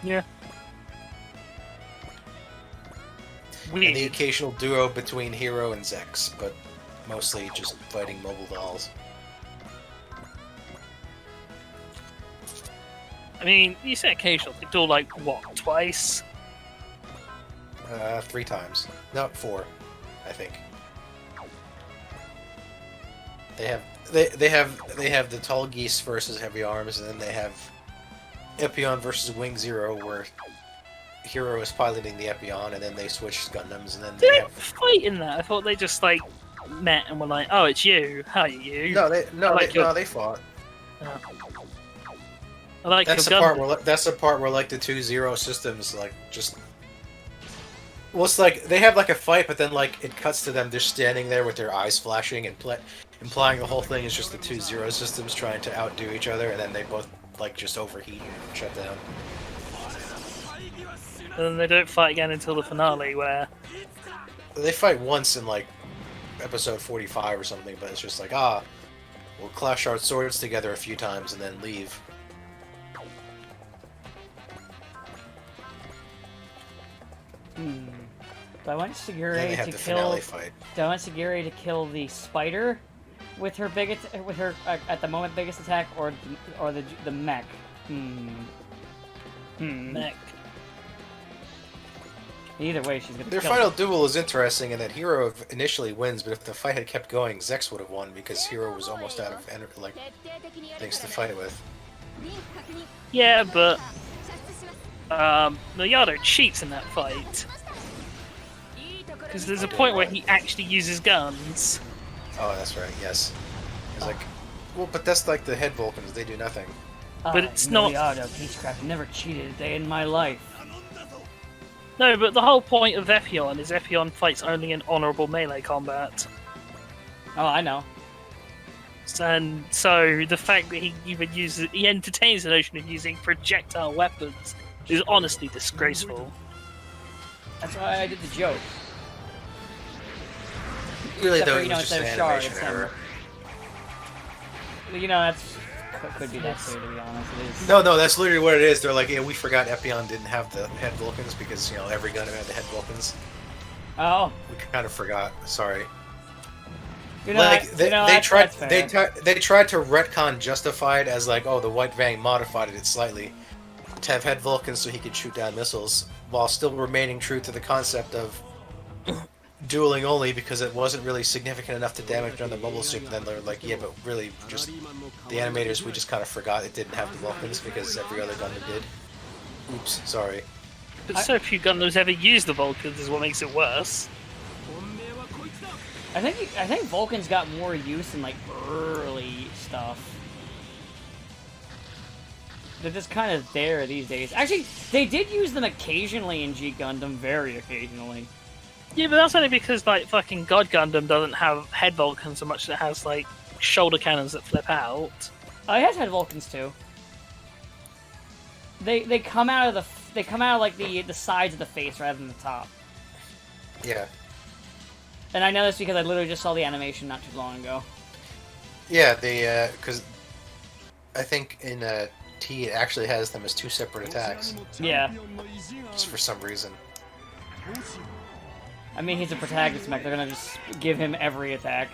Yeah. Weird. And the occasional duo between Hero and Zex, but mostly just fighting mobile dolls. I mean, you say occasional. They do like what, twice? 3 times. No, 4, I think. They have the tall geese versus heavy arms, and then they have Epion versus Wing Zero, where Hero is piloting the Epion, and then they switch Gundams, and then they have fight in that. I thought they just like met and were like, "Oh, it's you. How are you?" No, they fought. Oh. I like that's the part where like the 2 Zero systems like just. Well, it's like they have like a fight, but then like it cuts to them just standing there with their eyes flashing and implying the whole thing is just the 2 Zero systems trying to outdo each other, and then they both like just overheat and shut down. And then they don't fight again until the finale, where they fight once in like episode 45 or something, but it's just like we'll clash our swords together a few times and then leave. Do I want Sigure to kill? Fight. Do I want Sigure to kill the spider with her at the moment biggest attack, or the mech? Mech. Either way, she's gonna. Their final duel is interesting in that Hero initially wins, but if the fight had kept going, Zex would have won because Hero was almost out of things to fight with. Yeah, but Yado cheats in that fight. Because there's a point where he actually uses guns. Oh, that's right, yes. He's like, well, but that's like the head Vulcans, they do nothing. But it's not... Yado, Peachcraft, never cheated a day in my life. No, but the whole point of Epion is Epion fights only in honourable melee combat. Oh, I know. And so the fact that he entertains the notion of using projectile weapons is honestly disgraceful. That's why I did the joke. Really, Except though, for, it was just an animation error. You know, could be that too, to be honest. It is. No, that's literally what it is. They're like, yeah, we forgot Epion didn't have the head Vulcans because, you know, every Gundam had the head Vulcans. Oh. We kind of forgot. Sorry. You know, Like they tried that's fair. they tried to retcon Justified as like, oh, the White Fang modified it slightly to have head Vulcans so he could shoot down missiles, while still remaining true to the concept of dueling only, because it wasn't really significant enough to damage on the bubble suit. Then they're like, yeah, but really, just the animators, we just kind of forgot it didn't have the Vulcans because every other Gundam did. Oops, sorry. But so few Gundams ever use the Vulcans is what makes it worse. I think Vulcans got more use in like early stuff. They're just kind of there these days. Actually, they did use them occasionally in G Gundam, very occasionally. Yeah, but that's only because like fucking God Gundam doesn't have head Vulcans so much as it has like shoulder cannons that flip out. Oh, it has head Vulcans too. They come out of like the sides of the face rather than the top. Yeah. And I know this because I literally just saw the animation not too long ago. Yeah, they because I think in T it actually has them as two separate attacks. Yeah. Just for some reason. I mean, he's a protagonist mech. They're gonna just give him every attack.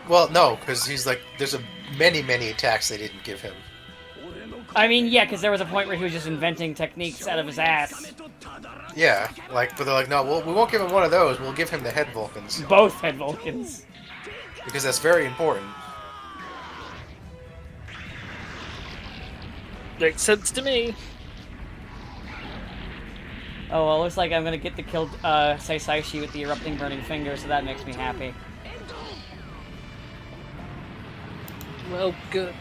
Well, no, because he's like, there's many attacks they didn't give him. I mean, yeah, because there was a point where he was just inventing techniques out of his ass. Yeah, like, but they're like, no, we won't give him one of those. We'll give him the head Vulcans Both head Vulcans. because that's very important. Makes sense to me. Oh, well, looks like I'm gonna get to kill Saisaishi with the erupting burning finger, so that makes me happy. Well, good.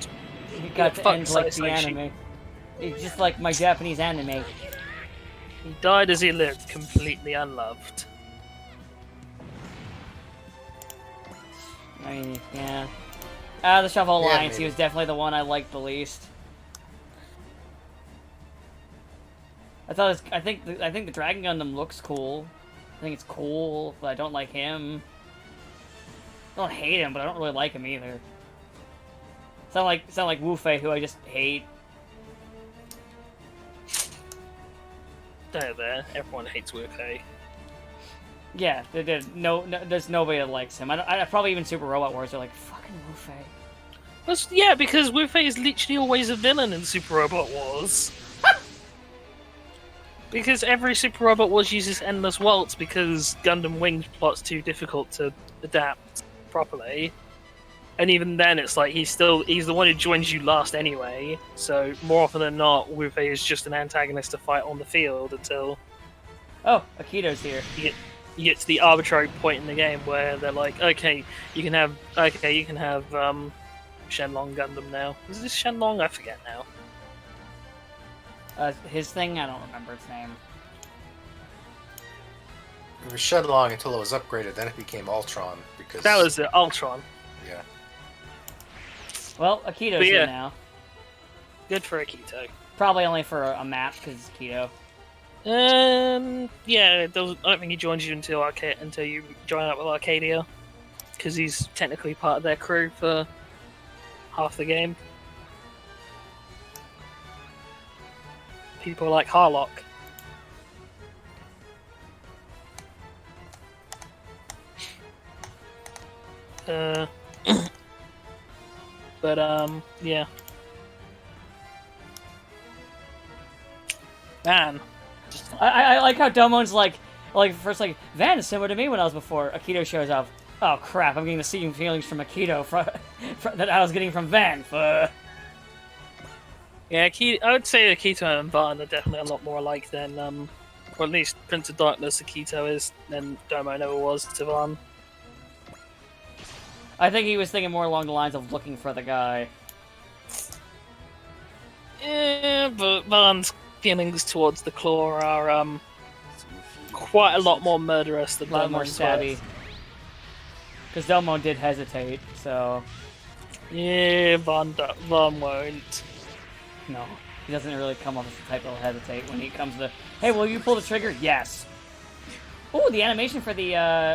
He got to fuck end like the Saisaishi. anime. It's just like my Japanese anime. He died as he lived, completely unloved. I mean, yeah. Out of the Shuffle Yeah, Alliance, he maybe. was definitely the one I liked the least. I think the Dragon Gundam looks cool. I think it's cool, but I don't like him. I don't hate him, but I don't really like him either. Sound like Wu Fei, who I just hate. There. Everyone hates Wu-Fei. Yeah, there's nobody that likes him. I probably even Super Robot Wars are like fucking Wu Fei. Yeah, because Wu-Fei is literally always a villain in Super Robot Wars. Because every Super Robot Wars uses Endless Waltz because Gundam Wing plot's too difficult to adapt properly. And even then, it's like he's the one who joins you last anyway. So more often than not, Wu-Fei is just an antagonist to fight on the field until Oh, Akito's here. you get to the arbitrary point in the game where they're like, okay, you can have Shenlong Gundam now. Is this Shenlong? I forget now. His thing, I don't remember its name. It was Shenlong until it was upgraded, then it became Ultron, because... That was it, Ultron. Yeah. Well, Akito's But yeah. here now. Good for Akito. Probably only for a map because it's Akito. Yeah, I don't think he joins you until you join up with Arcadia, because he's technically part of their crew for half the game. People like Harlock. Yeah. Man. I like how Domon's like first like Van is similar to me when I was before. Akito shows up. Oh crap! I'm getting the same feelings from Akito that I was getting from Van. Yeah, I would say Akito and Van are definitely a lot more alike than, or at least Prince of Darkness Akito is than Domo never was to Van. I think he was thinking more along the lines of looking for the guy. Yeah, but Van's feelings towards the Claw are quite a lot more murderous than A lot more Domo's stabby. were. Because Domon did hesitate, so Yeah, Van won't. no, he doesn't really come off as the type that'll hesitate when he comes to. Hey, will you pull the trigger? Yes. Oh, the animation for the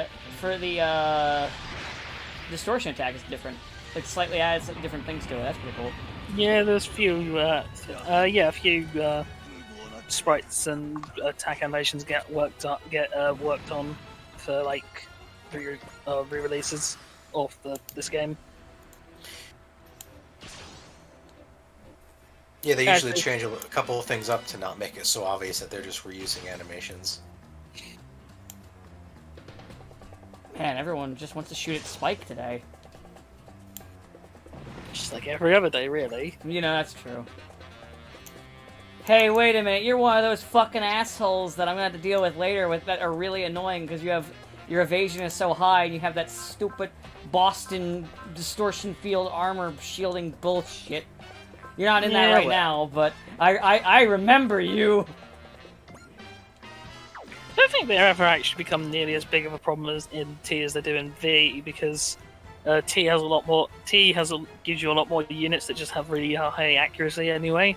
distortion attack is different. Like slightly adds different things to it. That's pretty cool. Yeah, there's a few sprites and attack animations get worked on for like re-releases. of this game. Yeah, they usually Actually- change a couple of things up to not make it so obvious that they're just reusing animations. Man, everyone just wants to shoot at Spike today. Just like every other day, really. You know, that's true. Hey, wait a minute, you're one of those fucking assholes that I'm gonna have to deal with later with that are really annoying because your evasion is so high and you have that stupid Boston distortion field armor shielding bullshit. You're not in that right now, but I remember you. I don't think they ever actually become nearly as big of a problem as in T as they do in V, because T has a lot more. Gives you a lot more units that just have really high accuracy anyway,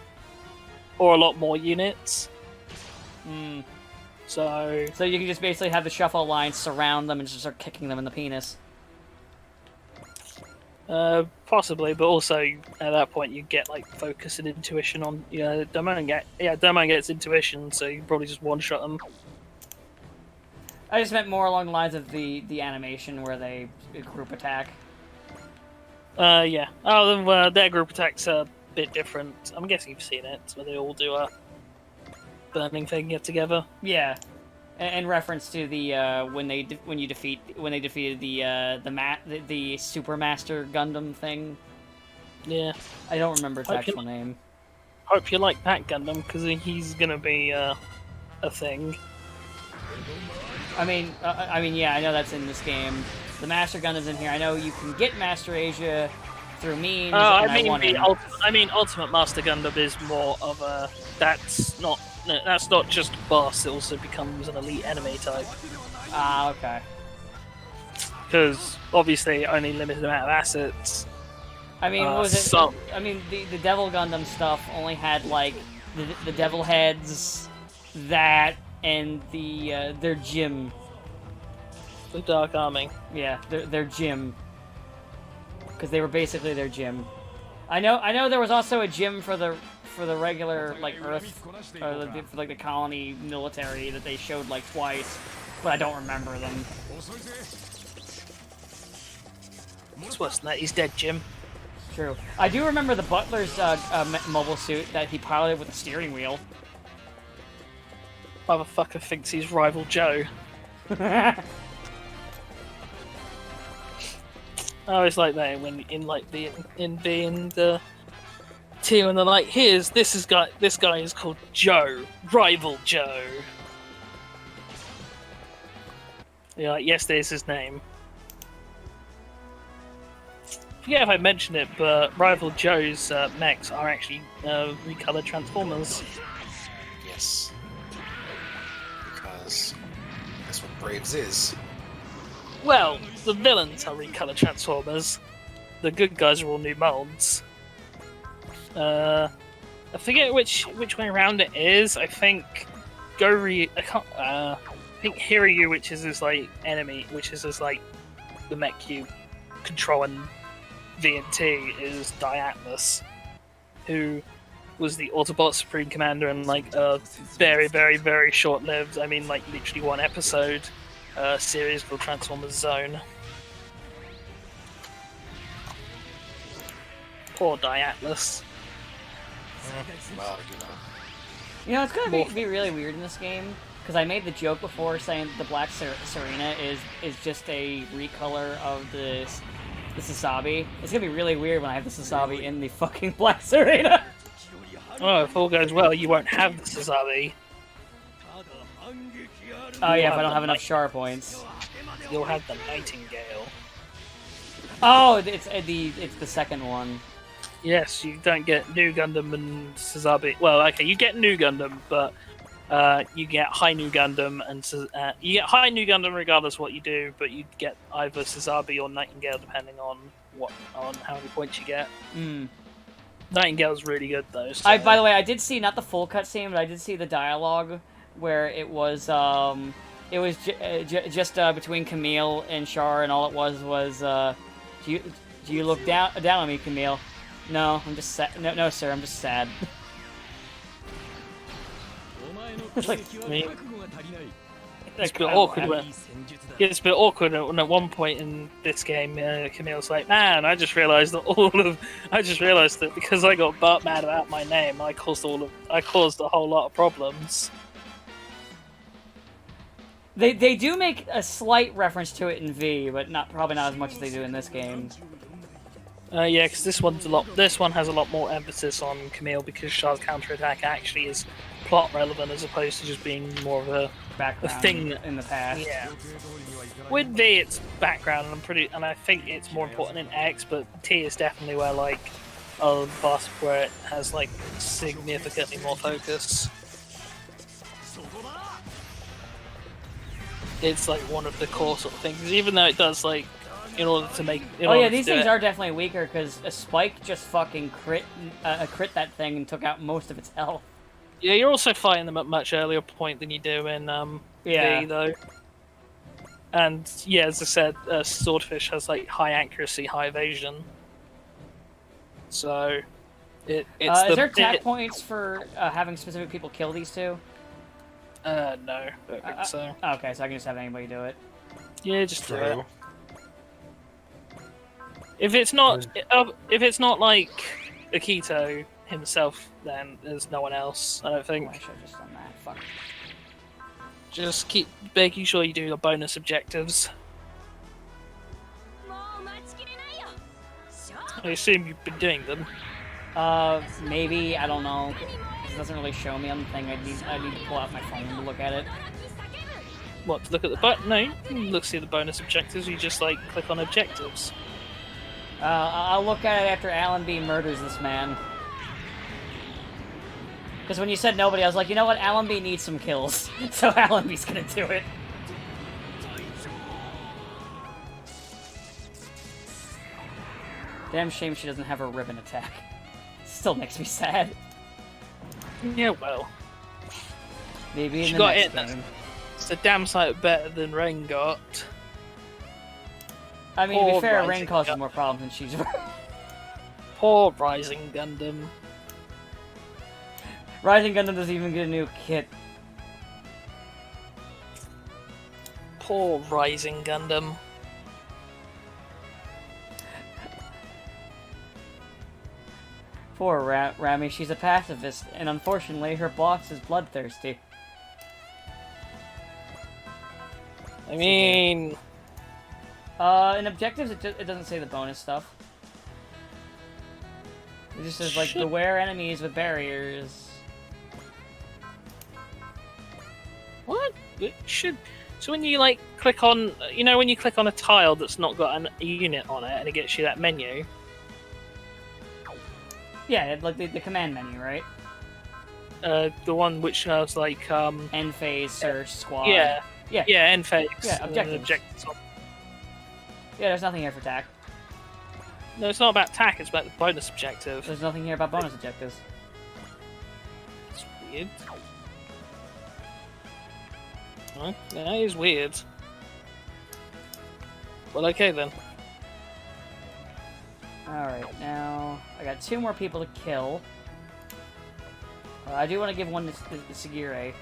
or a lot more units. So you can just basically have the shuffle line surround them and just start kicking them in the penis. possibly, but also at that point you get like focus and intuition on. Domain gets intuition, so you can probably just one shot them. I just meant more along the lines of the animation where they group attack. Yeah. Oh, their group attack's a bit different. I'm guessing you've seen it, where they all do a burning thing get together. Yeah, in reference to the when they defeated the Super Master Gundam thing. Yeah. I don't remember its actual name. Hope you like that Gundam, because he's gonna be a thing. I mean, yeah, I know that's in this game. The Master Gundam's in here. I know you can get Master Asia through memes. I mean, Ultimate Master Gundam is more of a. That's not just a boss. It also becomes an elite enemy type. Ah, okay. Because obviously, only limited amount of assets. I mean, what was it? Some. I mean, the Devil Gundam stuff only had like the Devil Heads, that, and their gym. The Dark Army. Yeah, their gym. Because they were basically their gym. I know there was also a gym for the regular like Earth, or for like the colony military that they showed like twice, but I don't remember them. It's worse than that. He's dead, Jim. True. I do remember the Butler's mobile suit that he piloted with a steering wheel. Motherfucker thinks he's rival Joe. I always like that when in B and T, when they're like, this guy is called Joe, rival Joe. You're like, yes, there's his name. I forget if I mentioned it, but rival Joe's mechs are actually recolored Transformers. Yes. Because that's what Braves is. Well, the villains are recolored Transformers. The good guys are all new molds. I forget which way around it is. I think I think Hiryu, which is his like enemy, which is his like the mech you control in V&T, is Diatlas, who was the Autobot Supreme Commander in like a very, very, very short-lived, I mean like literally one episode series called Transformers Zone. Poor Diatlas. Well, You know, it's gonna be really weird in this game, because I made the joke before saying that the Black Serena is just a recolor of the Sasabi. It's gonna be really weird when I have the Sasabi in the fucking Black Serena. Oh, if all goes well, you won't have the Sasabi. Oh yeah, if I don't have enough Char points. You'll have the Nightingale. Oh, it's the second one. Yes, you don't get New Gundam and Sasabi. Well, okay, you get New Gundam, but you get High New Gundam and you get High New Gundam regardless what you do, but you get either Sasabi or Nightingale depending on how many points you get. Nightingale's really good though. So. By the way, I did see not the full cutscene, but I did see the dialogue where it was just between Camille and Char, and all it was do you look down on me, Camille? No, I'm just sad. No, sir, I'm just sad. Like, It's a bit awkward when it's a bit awkward when at one point in this game, Camille's like, "Man, I just realised that because I got butt mad about my name, I caused a whole lot of problems." They do make a slight reference to it in V, but probably not as much as they do in this game. Yeah, because this one has a lot more emphasis on Camille because Char's counterattack actually is plot relevant as opposed to just being more of a Background thing in the past. Yeah. With V, it's background, and I think it's more important in X, but T is definitely where where it has significantly more focus. It's one of the core sort of things, even though it does in order to make. Oh yeah, these things are definitely weaker because a spike just fucking crit that thing and took out most of its health. Yeah, you're also fighting them at a much earlier point than you do in V, though. And yeah, as I said, Swordfish has high accuracy, high evasion. So it's is there attack points for having specific people kill these two? No, I don't think so. Okay, so I can just have anybody do it. Yeah, just do it. If it's not like Akito himself, then there's no one else. I don't think. Oh, I should have just done that. Fuck. Just keep making sure you do your bonus objectives. I assume you've been doing them. Maybe, I don't know. It doesn't really show me on the thing. I need to pull out my phone to look at it. What, to look at the No, you can see the bonus objectives. You just click on objectives. I'll look at it after Alan B murders this man. Because when you said nobody, I was like, you know what, Alan B needs some kills. So Alan B's gonna do it. Damn shame she doesn't have her ribbon attack. Still makes me sad. Yeah, well. Maybe in she the got next it. game. It's a damn sight better than Rain got. I mean, to be fair, Rain causes more problems than she's. Poor Rising Gundam. Rising Gundam doesn't even get a new kit. Poor Rising Gundam. Poor Rami, she's a pacifist, and unfortunately her boss is bloodthirsty. I mean... in objectives, it doesn't say the bonus stuff. It just says, beware enemies with barriers. What? It should... So when you, click on... You know when you click on a tile that's not got a unit on it, and it gets you that menu? Yeah, the command menu, right? The one which has, End phase, search, squad. Yeah. Yeah. Yeah, end phase. Yeah, objectives. Yeah, there's nothing here for TAC. No, it's not about TAC, it's about the bonus objective. There's nothing here about bonus objectives. It's weird. Well, that is weird. Well, okay then. Alright, now I got 2 more people to kill. I do want to give one to Sagire.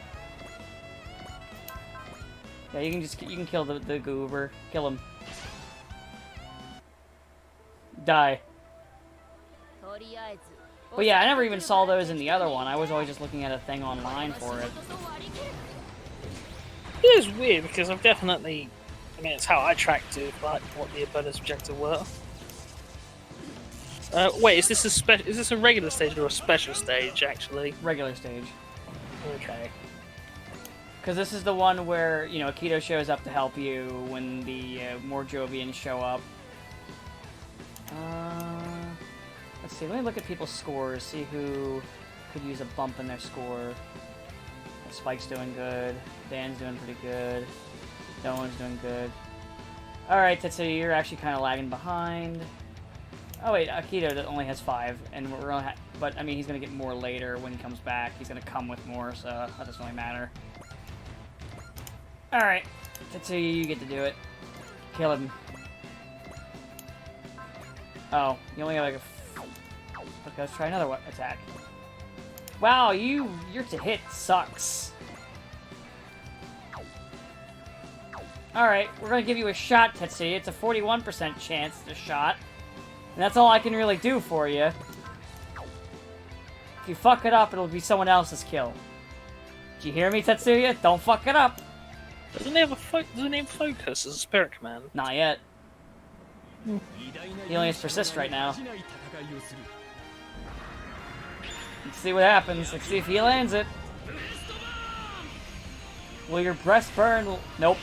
Yeah, you can kill the goober. Kill him. Die. But yeah, I never even saw those in the other one. I was always just looking at a thing online for it. It is weird because I've definitely... I mean, it's how I tracked to what the bonus objective were. Wait, is this a regular stage or a special stage, actually? Regular stage. Okay. Because this is the one where, Akito shows up to help you when the more Jovians show up. Let's see, let me look at people's scores, see who could use a bump in their score. Spike's doing good, Dan's doing pretty good, Doan's doing good. Alright, Tetsuya, you're actually kind of lagging behind. Oh wait, Akito only has 5, and we're only but I mean he's gonna get more later when he comes back. He's gonna come with more, so that doesn't really matter. All right, Tetsuya, you get to do it. Kill him. Oh, you only have okay, let's try another attack. Wow, your to hit sucks. Alright, we're gonna give you a shot, Tetsuya. It's a 41% chance to shot. And that's all I can really do for you. If you fuck it up, it'll be someone else's kill. Did you hear me, Tetsuya? Don't fuck it up! Doesn't he have focus as a spirit command? Not yet. He only has persist right now. Let's see what happens. Let's see if he lands it. Will your breast burn? Nope.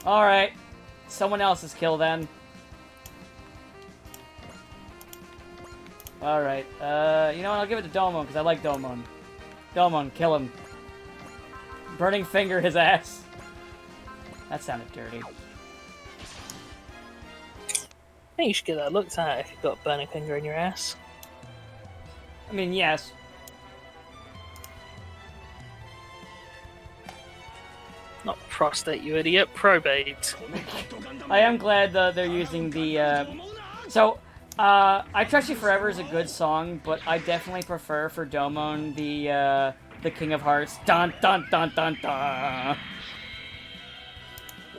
Alright. Someone else's kill then. Alright. You know what? I'll give it to Domon because I like Domon. Domon, kill him. Burning finger his ass. That sounded dirty. I think you should get that looked at if you've got a burning finger in your ass. I mean, yes. Not prostate, you idiot. Probate. I am glad that they're using the, I Trust You Forever is a good song, but I definitely prefer for Domon the King of Hearts. Dun dun dun dun dun!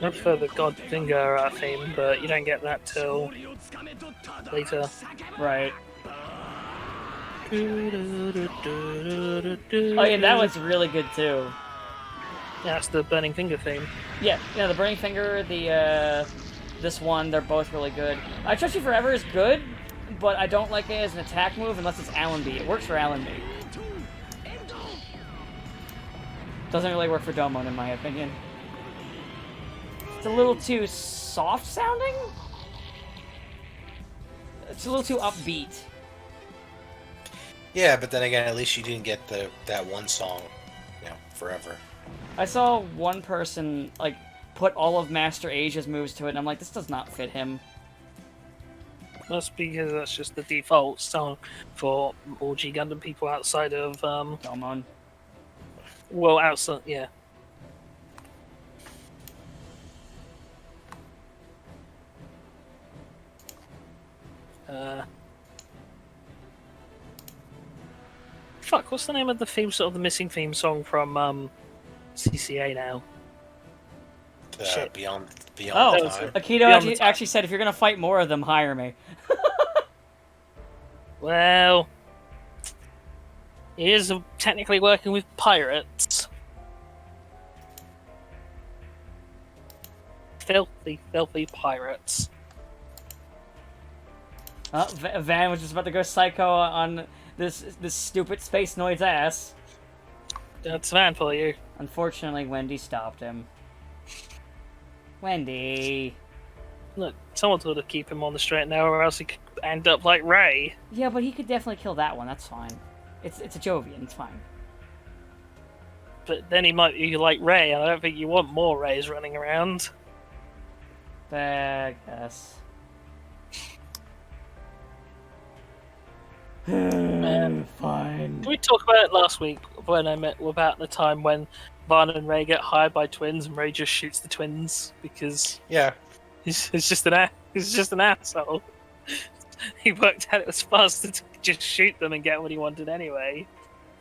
I prefer the God Finger theme, but you don't get that till later. Right. Oh yeah, that was really good too. Yeah, that's the Burning Finger theme. Yeah, the Burning Finger, this one, they're both really good. I Trust You Forever is good, but I don't like it as an attack move unless it's Allenby. It works for Allenby. Doesn't really work for Domon, in my opinion. It's a little too soft sounding? It's a little too upbeat. Yeah, but then again, at least you didn't get that one song, forever. I saw one person, like, put all of Master Asia's moves to it, and I'm like, this does not fit him. That's because that's just the default song for all G Gundam people outside of, Domon. Well, outside, yeah. Fuck, what's the name of the theme song, the missing theme song from, CCA now? Shit. Beyond Oh, Time. Akito actually said, if you're gonna fight more of them, hire me. Well, he is technically working with pirates. Filthy, filthy pirates. Oh, Van was just about to go psycho on this stupid Space Noid's ass. That's Van for you. Unfortunately, Wendy stopped him. Wendy. Look, someone's got to keep him on the straight and narrow, or else he could end up like Ray. Yeah, but he could definitely kill that one. That's fine. It's a Jovian. It's fine. But then he might be like Ray, and I don't think you want more Rays running around. I guess. Fine. Did we talk about it last week when I met about the time when Van and Ray get hired by twins and Ray just shoots the twins because he's just an asshole. He worked out it was faster to just shoot them and get what he wanted anyway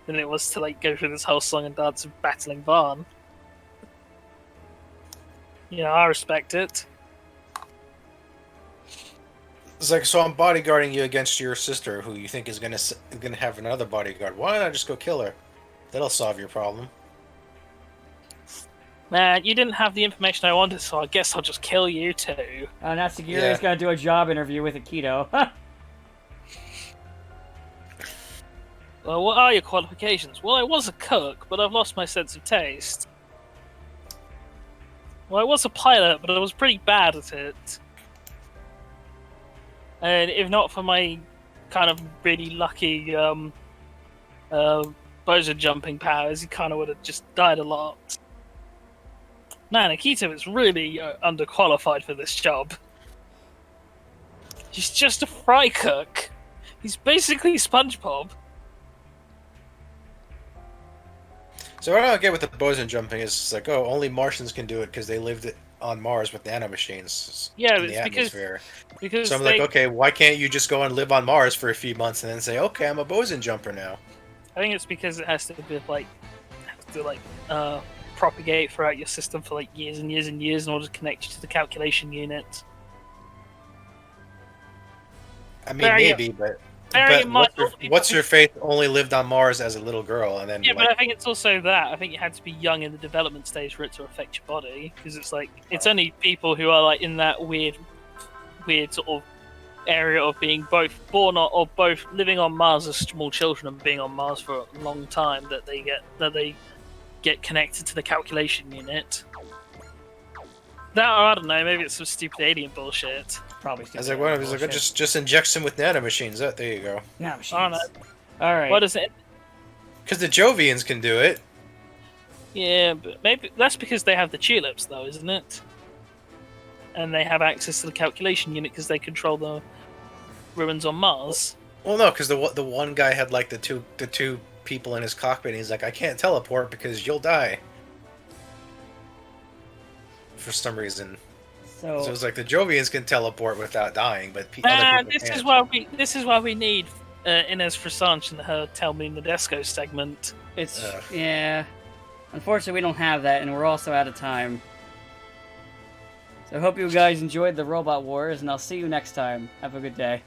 than it was to like go through this whole song and dance of battling Van. You know, I respect it. It's like, so I'm bodyguarding you against your sister, who you think is gonna have another bodyguard. Why not just go kill her? That'll solve your problem. Man, you didn't have the information I wanted, so I guess I'll just kill you too. Natsugiri's gonna do a job interview with Akito. Well, what are your qualifications? Well, I was a cook, but I've lost my sense of taste. Well, I was a pilot, but I was pretty bad at it. And if not for my kind of really lucky boson jumping powers, he kind of would have just died a lot. Man, Akito is really underqualified for this job. He's just a fry cook. He's basically SpongeBob. So what I don't get with the boson jumping is it's like, oh, only Martians can do it because they lived on Mars with nanomachines Yeah, in the it's atmosphere. because So I'm like, okay, why can't you just go and live on Mars for a few months and then say, okay, I'm a boson jumper now? I think it's because it has to be like propagate throughout your system for like years and years and years in order to connect you to the calculation unit. I mean, maybe, but what's your faith only lived on Mars as a little girl, and then yeah, but I think it's also that I think you had to be young in the development stage for it to affect your body, because it's like it's only people who are like in that weird sort of area of being both born or both living on Mars as small children and being on Mars for a long time that they get connected to the calculation unit. That, or I don't know, maybe it's some stupid alien bullshit. Probably. I was like, well, just inject them with nanomachines. Oh, there you go. Nanomachines. I don't know. All right. What is it? Because the Jovians can do it. Yeah, but maybe that's because they have the tulips, though, isn't it? And they have access to the calculation unit because they control the ruins on Mars. Well, no, because the one guy had like the two people in his cockpit, and he's like, I can't teleport because you'll die. For some reason. So it was like the Jovians can teleport without dying, but other people can't. This is why we need Inez Frisange in her Tell Me Nadesco segment. Yeah. Unfortunately, we don't have that, and we're also out of time. So I hope you guys enjoyed the Robot Wars, and I'll see you next time. Have a good day.